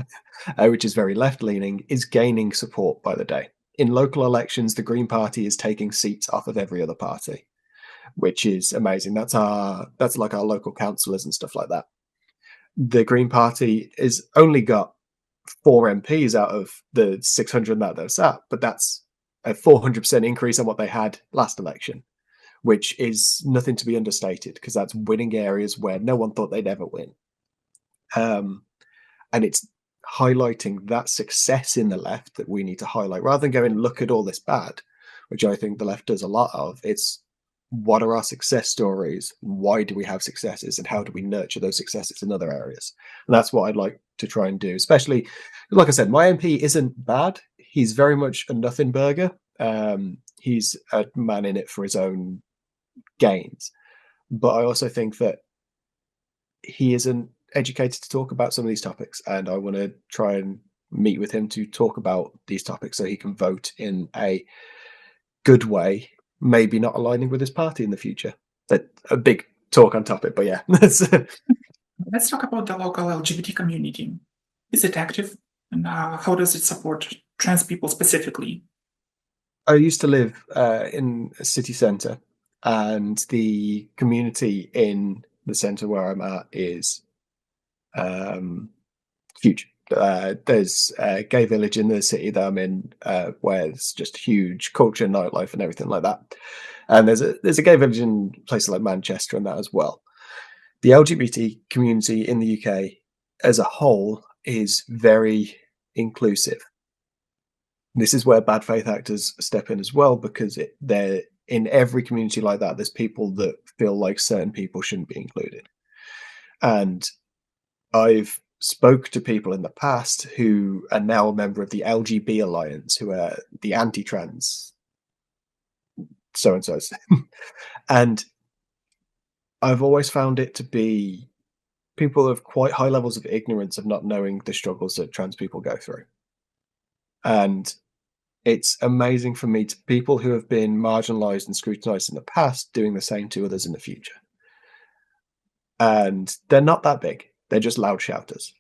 B: which is very left-leaning, is gaining support by the day. In local elections, the Green Party is taking seats off of every other party, which is amazing. That's like our local councillors and stuff like that. The Green Party is only got 4 MPs out of the 600 that they're sat, but that's a 400% increase on what they had last election, which is nothing to be understated, because that's winning areas where no one thought they'd ever win. And it's highlighting that success in the left that we need to highlight, rather than going, look at all this bad, which I think the left does a lot of. It's, what are our success stories? Why do we have successes? And how do we nurture those successes in other areas? And that's what I'd like to try and do, especially, like I said, my MP isn't bad. He's very much a nothing burger. He's a man in it for his own gains, but I also think that he isn't educated to talk about some of these topics, and I want to try and meet with him to talk about these topics so he can vote in a good way, maybe not aligning with his party in the future. That a big talk on topic, but yeah.
A: Let's talk about the local LGBT community. Is it active, and how does it support trans people specifically?
B: I used to live in a city centre, and the community in the centre where I'm at is huge. There's a gay village in the city that I'm in, where it's just huge culture, nightlife, and everything like that. And there's a gay village in places like Manchester and that as well. The LGBT community in the UK as a whole is very inclusive. This is where bad faith actors step in as well, because they're in every community like that. There's people that feel like certain people shouldn't be included, and I've spoke to people in the past who are now a member of the LGB Alliance, who are the anti-trans so and so's, and I've always found it to be people of quite high levels of ignorance of not knowing the struggles that trans people go through. And it's amazing for me to people who have been marginalized and scrutinized in the past doing the same to others in the future. and they're not that big. They're just loud shouters.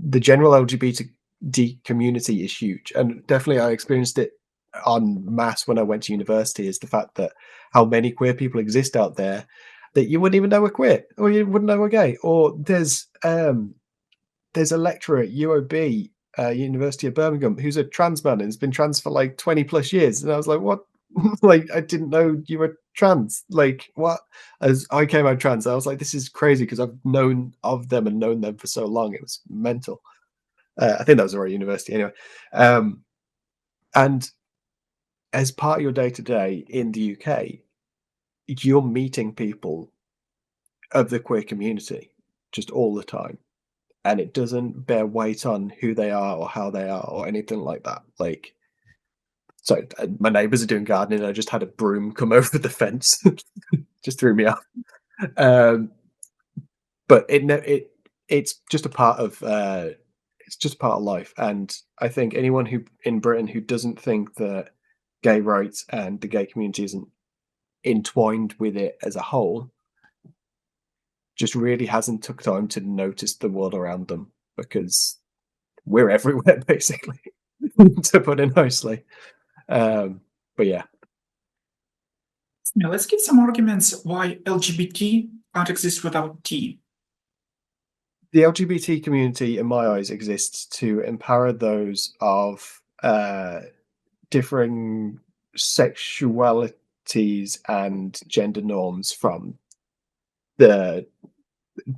B: The general LGBT community is huge, and definitely I experienced it en masse when I went to university. Is the fact that how many queer people exist out there that you wouldn't even know were queer, or you wouldn't know were gay. Or there's a lecturer at UOB, University of Birmingham, who's a trans man and has been trans for like 20 plus years, and I was like, what? Like, I didn't know you were trans. Like, what? As I came out trans, I was like, this is crazy because I've known of them and known them for so long. It was mental. I think that was the right university anyway. And as part of your day to day in the UK, you're meeting people of the queer community just all the time. And it doesn't bear weight on who they are or how they are or anything like that. Like, so my neighbors are doing gardening. I just had a broom come over the fence, just threw me off. But it's just a part of life. And I think anyone who in Britain who doesn't think that gay rights and the gay community isn't entwined with it as a whole just really hasn't took time to notice the world around them, because we're everywhere basically, to put it nicely. But yeah.
A: Now, let's give some arguments why LGBT can't exist without T.
B: The LGBT community, in my eyes, exists to empower those of differing sexualities and gender norms from the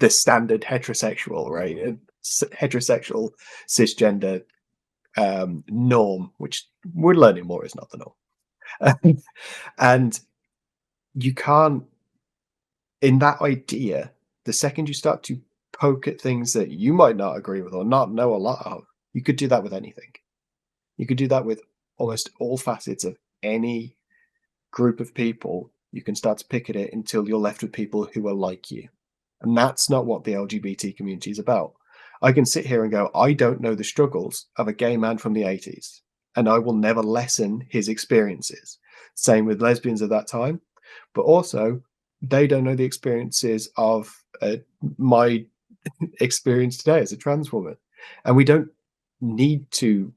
B: standard heterosexual, right? Heterosexual cisgender norm, which we're learning more is not the norm. And you can't, in that idea, the second you start to poke at things that you might not agree with or not know a lot of, you could do that with anything. You could do that with almost all facets of any group of people. You can start to pick at it until you're left with people who are like you. And that's not what the LGBT community is about. I can sit here and go, I don't know the struggles of a gay man from the 80s, and I will never lessen his experiences. Same with lesbians at that time. But also, they don't know the experiences of my experience today as a trans woman. And we don't need to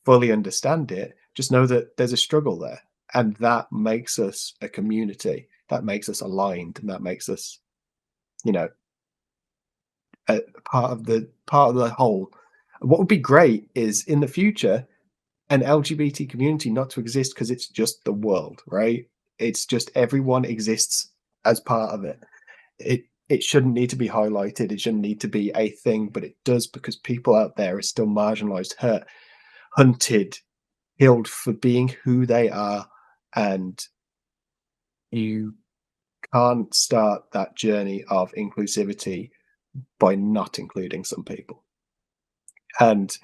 B: fully understand it. Just know that there's a struggle there. And that makes us a community. That makes us aligned. And that makes us, a part of the whole. What would be great is in the future an LGBT community not to exist because it's just the world, right? It's just everyone exists as part of it. It shouldn't need to be highlighted. It shouldn't need to be a thing, but it does, because people out there are still marginalized, hurt, hunted, killed for being who they are. And you can't start that journey of inclusivity by not including some people. And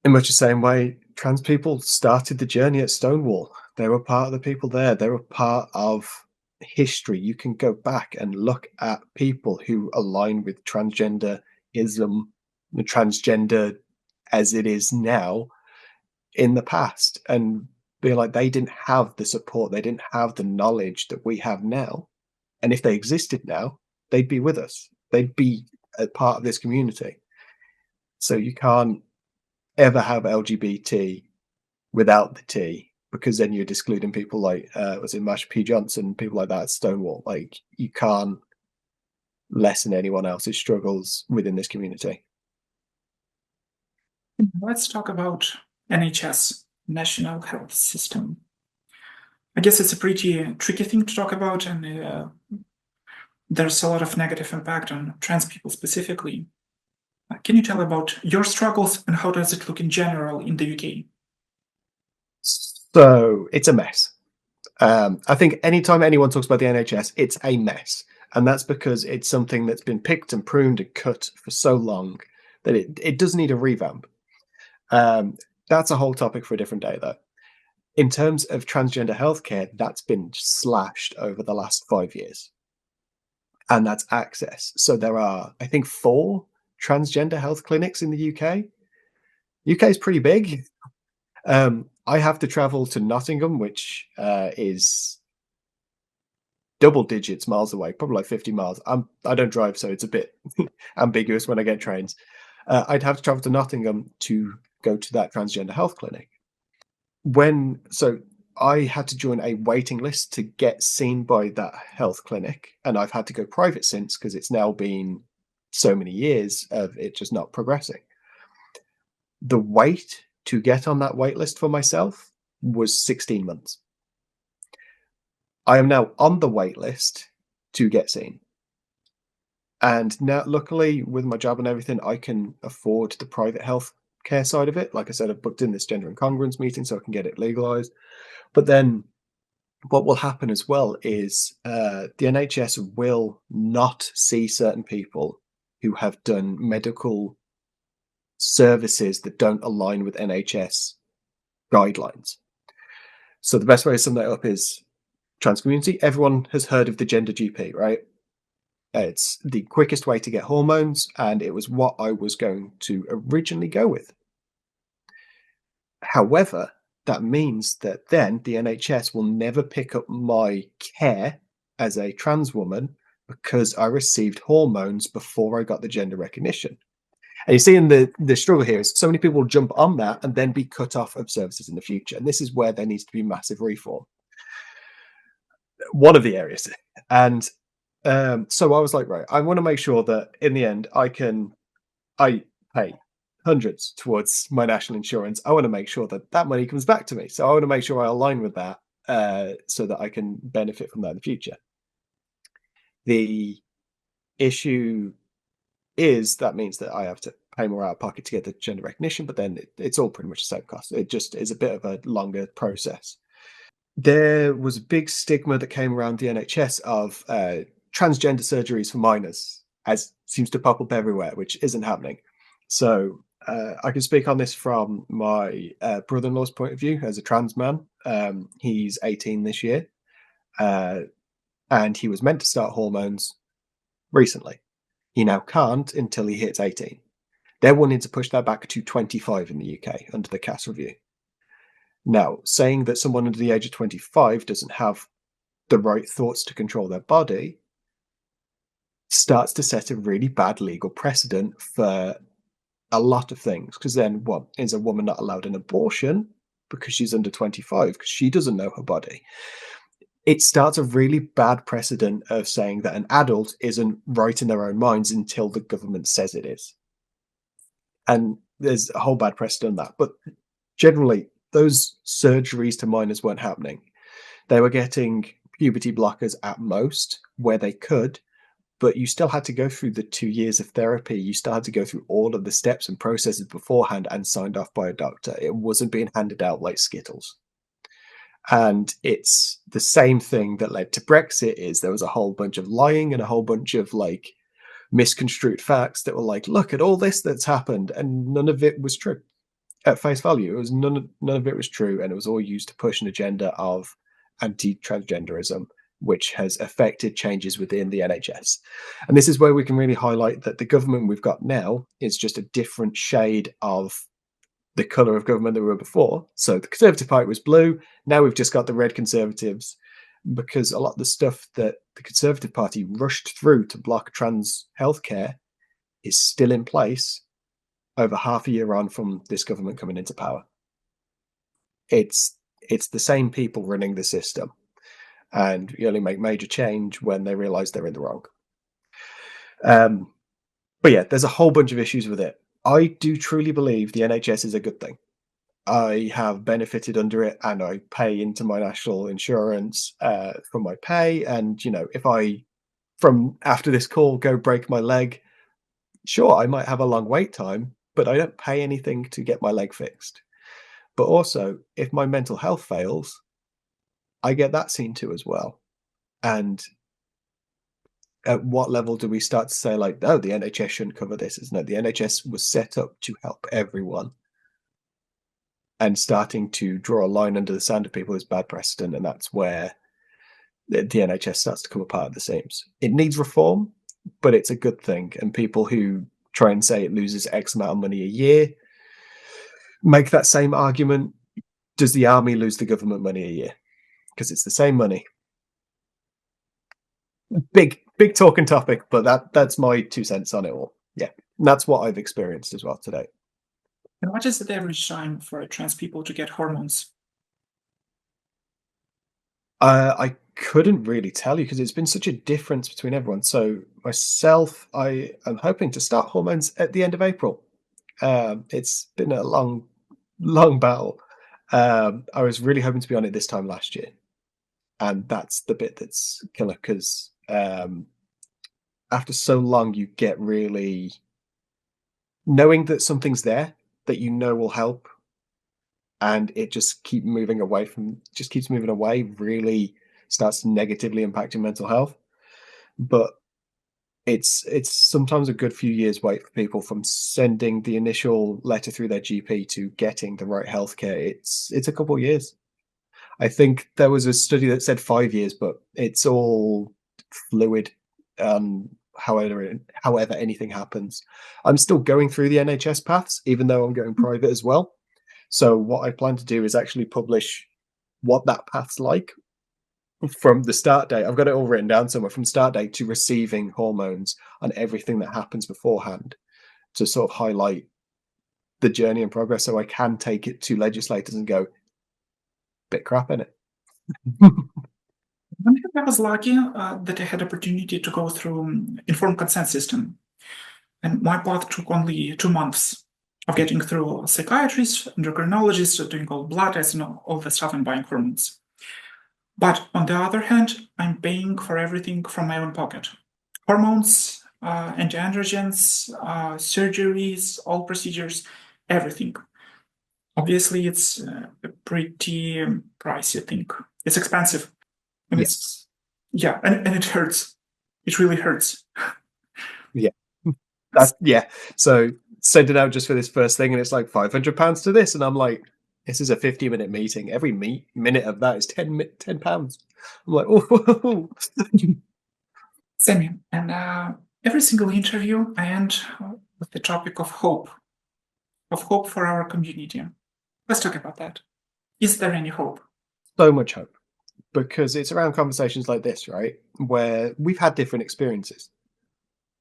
B: in much the same way, trans people started the journey at Stonewall. They were part of the people there. They were part of history. You can go back and look at people who align with transgenderism, the transgender as it is now, in the past, and be like, they didn't have the support, they didn't have the knowledge that we have now. And if they existed now, they'd be with us. They'd be a part of this community. So you can't ever have LGBT without the T, because then you're excluding people like was it Marsha P. Johnson, people like that at Stonewall. Like, you can't lessen anyone else's struggles within this community.
A: Let's talk about NHS, National Health System. I guess it's a pretty tricky thing to talk about, and there's a lot of negative impact on trans people specifically. Can you tell about your struggles and how does it look in general in the UK?
B: So it's a mess. I think anytime anyone talks about the NHS, it's a mess. And that's because it's something that's been picked and pruned and cut for so long that it does need a revamp. That's a whole topic for a different day, though. In terms of transgender healthcare, that's been slashed over the last 5 years. And that's access. So there are, I think, 4 transgender health clinics in the UK. UK is pretty big. I have to travel to Nottingham, which is double digits miles away, probably like 50 miles. I don't drive, so it's a bit ambiguous when I get trains. I'd have to travel to Nottingham to go to that transgender health clinic. So I had to join a waiting list to get seen by that health clinic, and I've had to go private since, because it's now been so many years of it just not progressing. The wait to get on that wait list for myself was 16 months. I am now on the wait list to get seen. And now, luckily, with my job and everything, I can afford the private health care side of it. Like I said, I've booked in this gender incongruence meeting so I can get it legalized. But then what will happen as well is the NHS will not see certain people who have done medical services that don't align with NHS guidelines. So the best way to sum that up is trans community. Everyone has heard of the gender GP, right? It's the quickest way to get hormones, and it was what I was going to originally go with. However, that means that then the NHS will never pick up my care as a trans woman because I received hormones before I got the gender recognition. And you see in the struggle here is so many people will jump on that and then be cut off of services in the future. And this is where there needs to be massive reform. One of the areas. And so I was like, right, I want to make sure that in the end I pay hundreds towards my national insurance. I want to make sure that that money comes back to me. So I want to make sure I align with that so that I can benefit from that in the future. The issue is that means that I have to pay more out of pocket to get the gender recognition, but then it's all pretty much the same cost. It just is a bit of a longer process. There was a big stigma that came around the NHS of transgender surgeries for minors, as seems to pop up everywhere, which isn't happening. So I can speak on this from my brother-in-law's point of view as a trans man. He's 18 this year, and he was meant to start hormones recently. He now can't until he hits 18. They're wanting to push that back to 25 in the UK under the CAS review. Now, saying that someone under the age of 25 doesn't have the right thoughts to control their body starts to set a really bad legal precedent for a lot of things. Because then, what, is a woman not allowed an abortion because she's under 25 because she doesn't know her body? It starts a really bad precedent of saying that an adult isn't right in their own minds until the government says it is. And there's a whole bad precedent on that. But generally, those surgeries to minors weren't happening. They were getting puberty blockers at most where they could, but you still had to go through the 2 years of therapy. You still had to go through all of the steps and processes beforehand and signed off by a doctor. It wasn't being handed out like Skittles. And it's the same thing that led to Brexit. Is there was a whole bunch of lying and a whole bunch of like misconstrued facts that were like, look at all this that's happened, and none of it was true. At face value, it was none of it was true, and it was all used to push an agenda of anti-transgenderism, which has affected changes within the NHS. And this is where we can really highlight that the government we've got now is just a different shade of the colour of government that we were before. So the Conservative Party was blue. Now we've just got the red Conservatives, because a lot of the stuff that the Conservative Party rushed through to block trans healthcare is still in place over half a year on from this government coming into power. It's the same people running the system, and you only make major change when they realise they're in the wrong. But yeah, there's a whole bunch of issues with it. I do truly believe the NHS is a good thing. I have benefited under it, and I pay into my national insurance for my pay. And, you know, if I, from after this call, go break my leg, sure, I might have a long wait time, but I don't pay anything to get my leg fixed. But also, if my mental health fails, I get that seen to as well. And at what level do we start to say, like, oh, the NHS shouldn't cover this? Isn't it? The NHS was set up to help everyone. And starting to draw a line under the sand of people is bad precedent, and that's where the NHS starts to come apart at the seams. It needs reform, but it's a good thing. And people who try and say it loses X amount of money a year make that same argument. Does the army lose the government money a year? Because it's the same money. big talking topic, but that's my 2 cents on it all. Yeah, and that's what I've experienced as well today.
A: And what is the average time for trans people to get hormones?
B: I couldn't really tell you because it's been such a difference between everyone. So myself, I am hoping to start hormones at the end of April. It's been a long battle. I was really hoping to be on it this time last year, and that's the bit that's killer because after so long, you get really knowing that something's there that you know will help, and it just keeps moving away. Really starts to negatively impact your mental health, but it's sometimes a good few years wait for people from sending the initial letter through their GP to getting the right healthcare. It's a couple of years. I think there was a study that said 5 years, but it's all fluid. However anything happens, I'm still going through the NHS paths, even though I'm going private as well. So what I plan to do is actually publish what that path's like from the start date. I've got it all written down somewhere from start date to receiving hormones and everything that happens beforehand to sort of highlight the journey and progress so I can take it to legislators and go, bit crap in it.
A: I was lucky that I had opportunity to go through informed consent system, and my path took only 2 months of getting through a psychiatrist, endocrinologist, doing all blood tests, and all the stuff and buying hormones. But on the other hand, I'm paying for everything from my own pocket. Hormones, anti-androgens, surgeries, all procedures, everything. Obviously, it's pretty pricey, I think. It's expensive. And
B: Yeah.
A: and it hurts. It really hurts.
B: Yeah. Yeah. So send it out just for this first thing, and it's like £500 to this, and I'm like, this is a 50-minute meeting. Every minute of that is £10. I'm like, oh.
A: Sammy, and every single interview I end with the topic of hope for our community. Let's talk about that. Is there any hope?
B: So much hope because it's around conversations like this, right? Where we've had different experiences,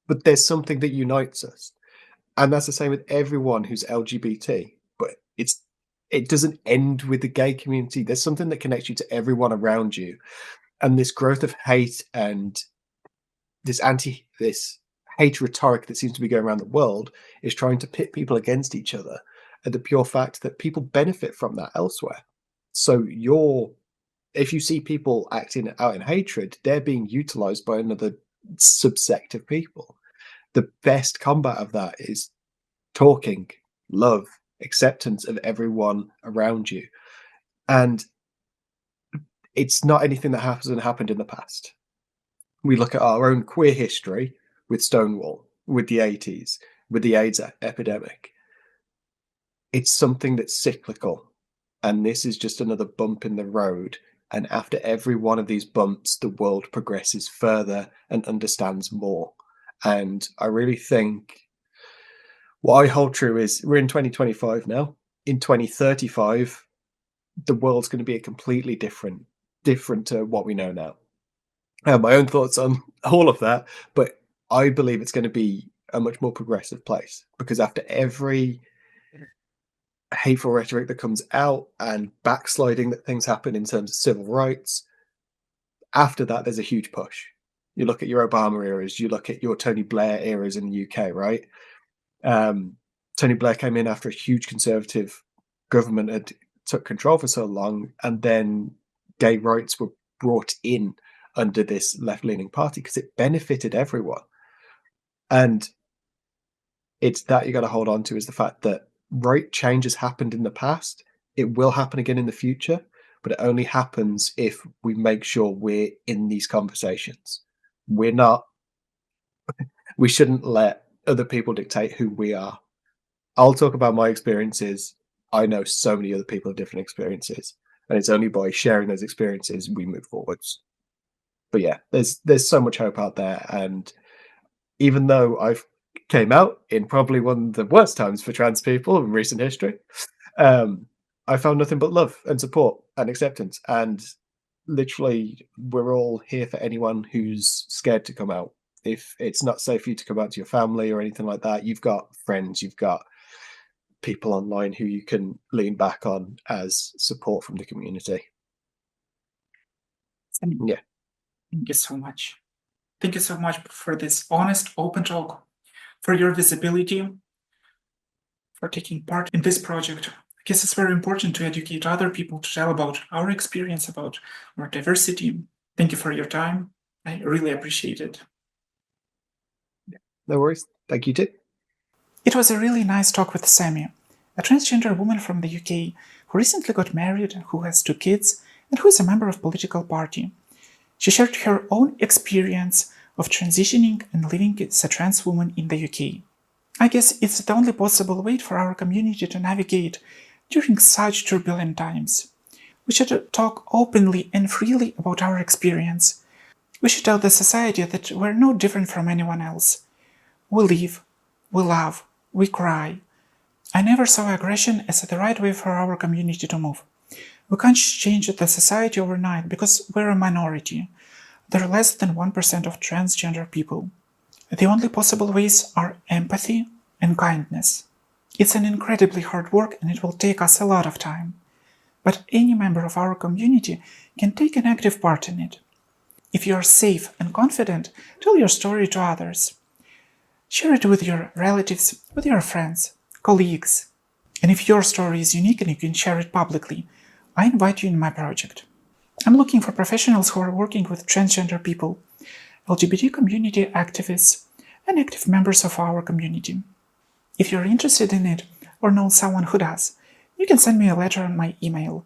B: but there's something that unites us. And that's the same with everyone who's LGBT. But it doesn't end with the gay community. There's something that connects you to everyone around you. And this growth of hate and this hate rhetoric that seems to be going around the world is trying to pit people against each other and the pure fact that people benefit from that elsewhere. So if you see people acting out in hatred, they're being utilized by another subsect of people. The best combat of that is talking, love, acceptance of everyone around you. And it's not anything that hasn't happened in the past. We look at our own queer history with Stonewall, with the 80s, with the AIDS epidemic. It's something that's cyclical. And this is just another bump in the road. And after every one of these bumps, the world progresses further and understands more. And I really think what I hold true is we're in 2025 now. In 2035, the world's going to be a completely different to what we know now. I have my own thoughts on all of that, but I believe it's going to be a much more progressive place because after every hateful rhetoric that comes out and backsliding that things happen in terms of civil rights, after that, there's a huge push. You look at your Obama eras, you look at your Tony Blair eras in the UK, right? Tony Blair came in after a huge conservative government had took control for so long, and then gay rights were brought in under this left-leaning party because it benefited everyone. And it's that you got to hold on to is the fact that right change has happened in the past. It will happen again in the future, but it only happens if we make sure we're in these conversations. We shouldn't let other people dictate who we are. I'll talk about my experiences. I know so many other people have different experiences, and it's only by sharing those experiences we move forwards. But yeah, there's so much hope out there, and even though I've came out in probably one of the worst times for trans people in recent history, I found nothing but love and support and acceptance, and literally, we're all here for anyone who's scared to come out. If it's not safe for you to come out to your family or anything like that, you've got friends, you've got people online who you can lean back on as support from the community.
A: Sammy,
B: Yeah.
A: thank you so much. Thank you so much for this honest, open talk, for your visibility, for taking part in this project. I guess it's very important to educate other people, to tell about our experience, about our diversity. Thank you for your time. I really appreciate it.
B: No worries. Thank you too.
A: It was a really nice talk with Sammy, a transgender woman from the UK who recently got married, who has 2 kids, and who is a member of a political party. She shared her own experience of transitioning and living as a trans woman in the UK. I guess it's the only possible way for our community to navigate during such turbulent times. We should talk openly and freely about our experience. We should tell the society that we're no different from anyone else. We live, we love, we cry. I never saw aggression as the right way for our community to move. We can't change the society overnight because we're a minority. There are less than 1% of transgender people. The only possible ways are empathy and kindness. It's an incredibly hard work and it will take us a lot of time. But any member of our community can take an active part in it. If you are safe and confident, tell your story to others. Share it with your relatives, with your friends, colleagues. And if your story is unique and you can share it publicly, I invite you in my project. I'm looking for professionals who are working with transgender people, LGBT community activists, and active members of our community. If you're interested in it or know someone who does, you can send me a letter on my email.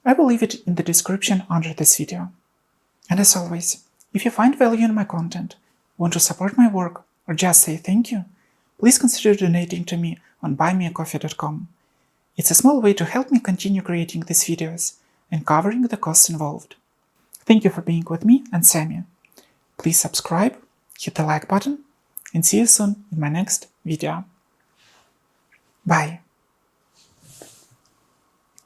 A: I will leave it in the description under this video. And as always, if you find value in my content, want to support my work, or just say thank you, please consider donating to me on buymeacoffee.com. It's a small way to help me continue creating these videos and covering the costs involved. Thank you for being with me and Sammy. Please subscribe, hit the like button, and see you soon in my next video. Bye.